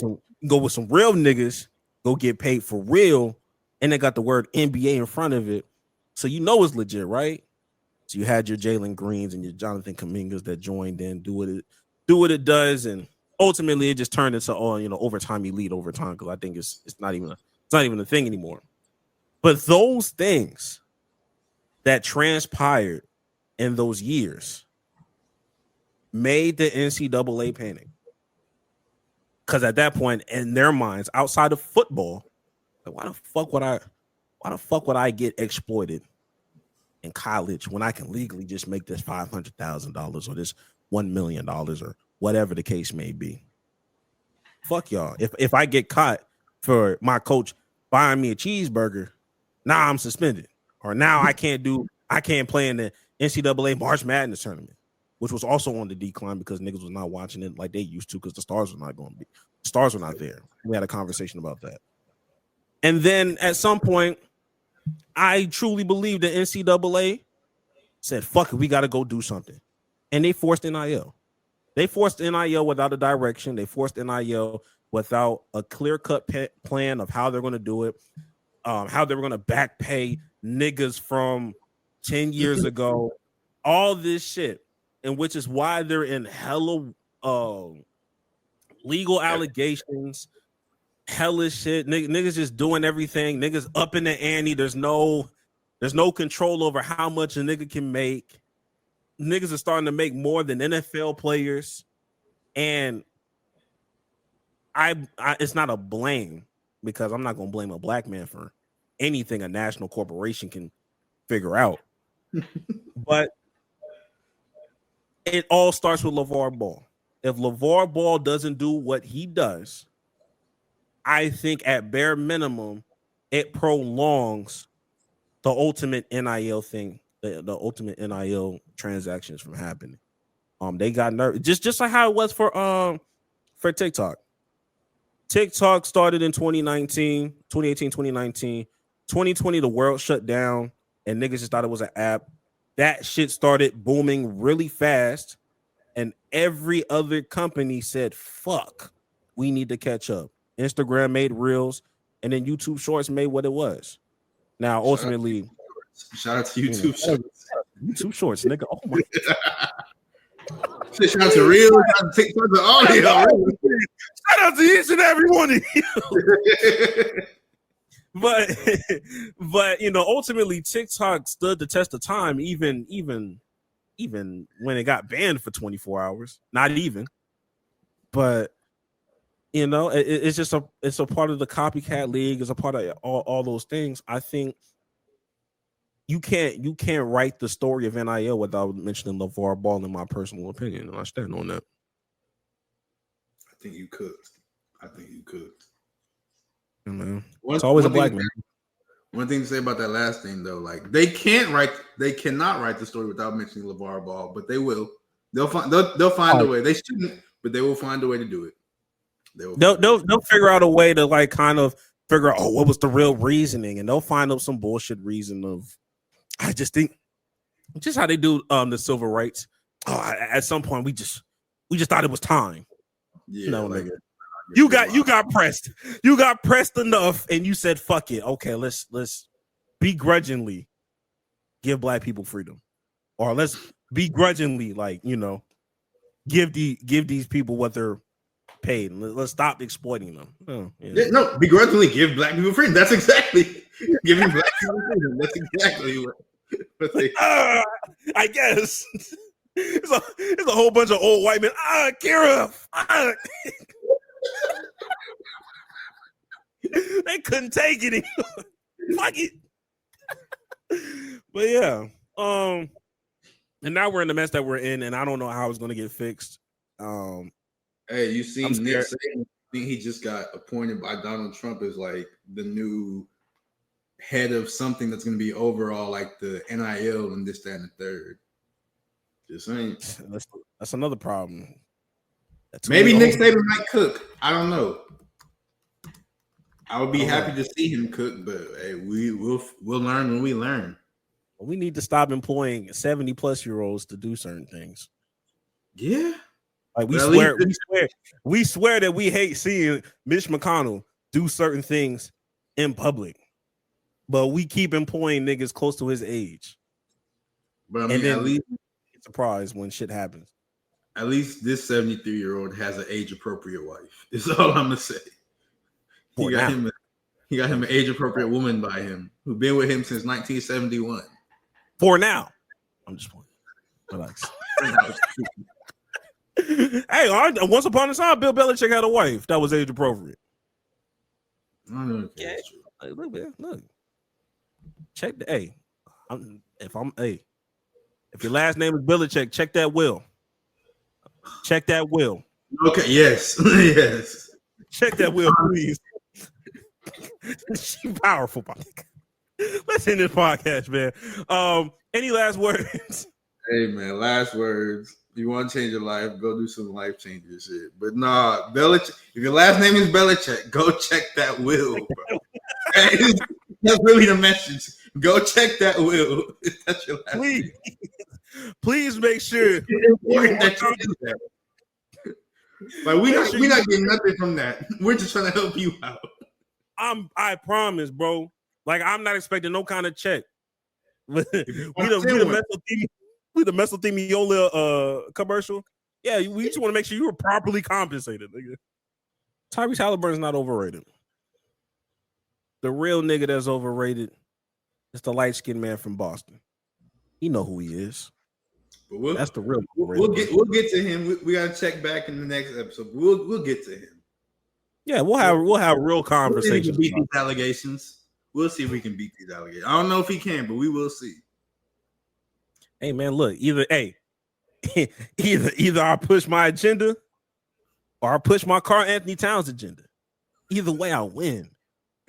some real niggas, go get paid for real, and they got the word NBA in front of it, so you know it's legit, right? So you had your Jalen Greens and your Jonathan Kumingas that joined in, do what it does, and ultimately it just turned into overtime elite overtime, because I think it's not even a thing anymore. But those things that transpired in those years made the NCAA panic, because at that point, in their minds, outside of football, like, why the fuck would I get exploited in college when I can legally just make this $500,000 or this $1 million or whatever the case may be? Fuck y'all. If I get caught for my coach buying me a cheeseburger, now I'm suspended, or now I can't play in the NCAA March Madness tournament, which was also on the decline because niggas was not watching it like they used to, because the stars were not there. We had a conversation about that. And then at some point, I truly believe the NCAA said, fuck it, we got to go do something. And they forced NIL. They forced NIL without a direction. They forced NIL without a clear-cut plan of how they're going to do it, how they were going to back pay niggas from 10 years ago, all this shit, and which is why they're in hella legal allegations, hella shit. Niggas just doing everything. Niggas up in the ante. There's no control over how much a nigga can make. Niggas are starting to make more than NFL players, and I it's not a blame, because I'm not gonna blame a black man for anything a national corporation can figure out. But it all starts with LeVar Ball. If LeVar Ball doesn't do what he does, I think at bare minimum, it prolongs the ultimate NIL thing, the ultimate NIL transactions from happening. They got nervous, just like how it was for TikTok. TikTok started in 2018, 2019. 2020, the world shut down, and niggas just thought it was an app. That shit started booming really fast, and every other company said, fuck, we need to catch up. Instagram made Reels, and then YouTube Shorts made what it was. Now, ultimately, shout out to YouTube Shorts. YouTube Shorts, nigga. Oh my. Shout out to real, shout out to audio. Shout out to each and every one of you. But you know, ultimately TikTok stood the test of time, even when it got banned for 24 hours. Not even. But you know, it's just it's a part of the copycat league, it's a part of all those things. I think you can't write the story of NIL without mentioning LeVar Ball, in my personal opinion, and I stand on that. I think you could. Yeah, man. It's always a black man. One thing to say about that last thing though, like they cannot write the story without mentioning LeVar Ball, but they will. They'll find a way. They shouldn't, but they will find a way to do it. They'll figure out a way to like kind of figure out what was the real reasoning, and they'll find up some bullshit reason of. I just think just how they do the civil rights. At some point we just thought it was time. Yeah, no, like, nigga. You got pressed enough, and you said fuck it. Okay, let's begrudgingly give black people freedom, or let's begrudgingly give these people what they're paid. Let's stop exploiting them. Oh, yeah. No, begrudgingly give black people freedom. That's exactly giving black people freedom. That's exactly what they. I guess it's a whole bunch of old white men. Kira. They couldn't take it anymore. Fuck it. But yeah, and now we're in the mess that we're in, and I don't know how it's going to get fixed. Hey, you seen Nick Saban? I think he just got appointed by Donald Trump as like the new head of something that's going to be overall like the NIL and this, that, and the third. Just saying. That's another problem. Maybe Nick Saban might cook. I don't know. I would be happy to see him cook, but hey, we'll learn when we learn. We need to stop employing 70-plus-year-olds to do certain things. Yeah. Like we swear that we hate seeing Mitch McConnell do certain things in public, but we keep employing niggas close to his age. But I mean, then at least get surprised when shit happens. At least this 73-year-old has an age-appropriate wife. Is all I'm gonna say. He got him an age-appropriate woman by him who's been with him since 1971. For now, I'm just playing. Relax. Hey, once upon a time, Bill Belichick had a wife that was age appropriate. I know. Yeah, look, man, look. Check the if your last name is Belichick, check that will. Check that will. Okay. Yes. Yes. Check that will, please. She's powerful. Let's end this podcast, man. Any last words? Hey, man, last words. You want to change your life, go do some life-changing shit. But nah, Belichick, if your last name is Belichick, go check that will, bro. That's really the message. Go check that will. That's your last name. Please make sure. Like we're not getting nothing from that. We're just trying to help you out. I promise, bro. Like I'm not expecting no kind of check. we the mesothelioma commercial. Yeah, we just want to make sure you were properly compensated, nigga. Tyrese Halliburton's not overrated. The real nigga that's overrated is the light-skinned man from Boston. You know who he is. But that's the real. We'll get to him. We gotta check back in the next episode. We'll get to him. Yeah, we'll have real conversations. Beat these allegations. We'll see if we can beat these allegations. I don't know if he can, but we will see. Hey man, look, either I push my agenda or I push my Karl Anthony Towns agenda. Either way, I win.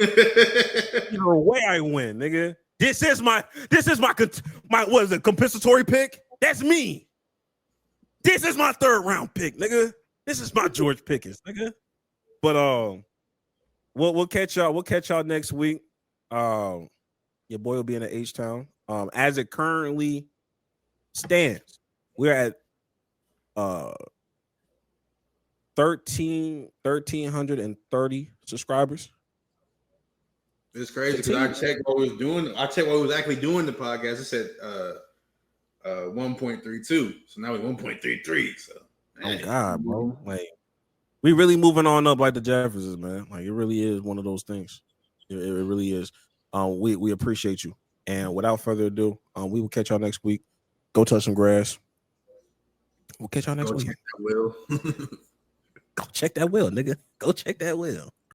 Either way, I win, nigga. This is my what is it, compensatory pick? That's me. This is my third round pick, nigga. This is my George Pickens, nigga. But we'll catch y'all. We'll catch y'all next week. Your boy will be in the H-Town. As it currently stands, we're at 1,330 subscribers. It's crazy because I checked what we was doing. I checked what we was actually doing the podcast. It said 1.32. So now we're 1.33. So oh God, bro. Like we really moving on up like the Jeffersons, man. Like it really is one of those things. It really is. We appreciate you. And without further ado, we will catch y'all next week. Go touch some grass. We'll catch y'all next week. Check that will. Go check that will, nigga. Go check that will.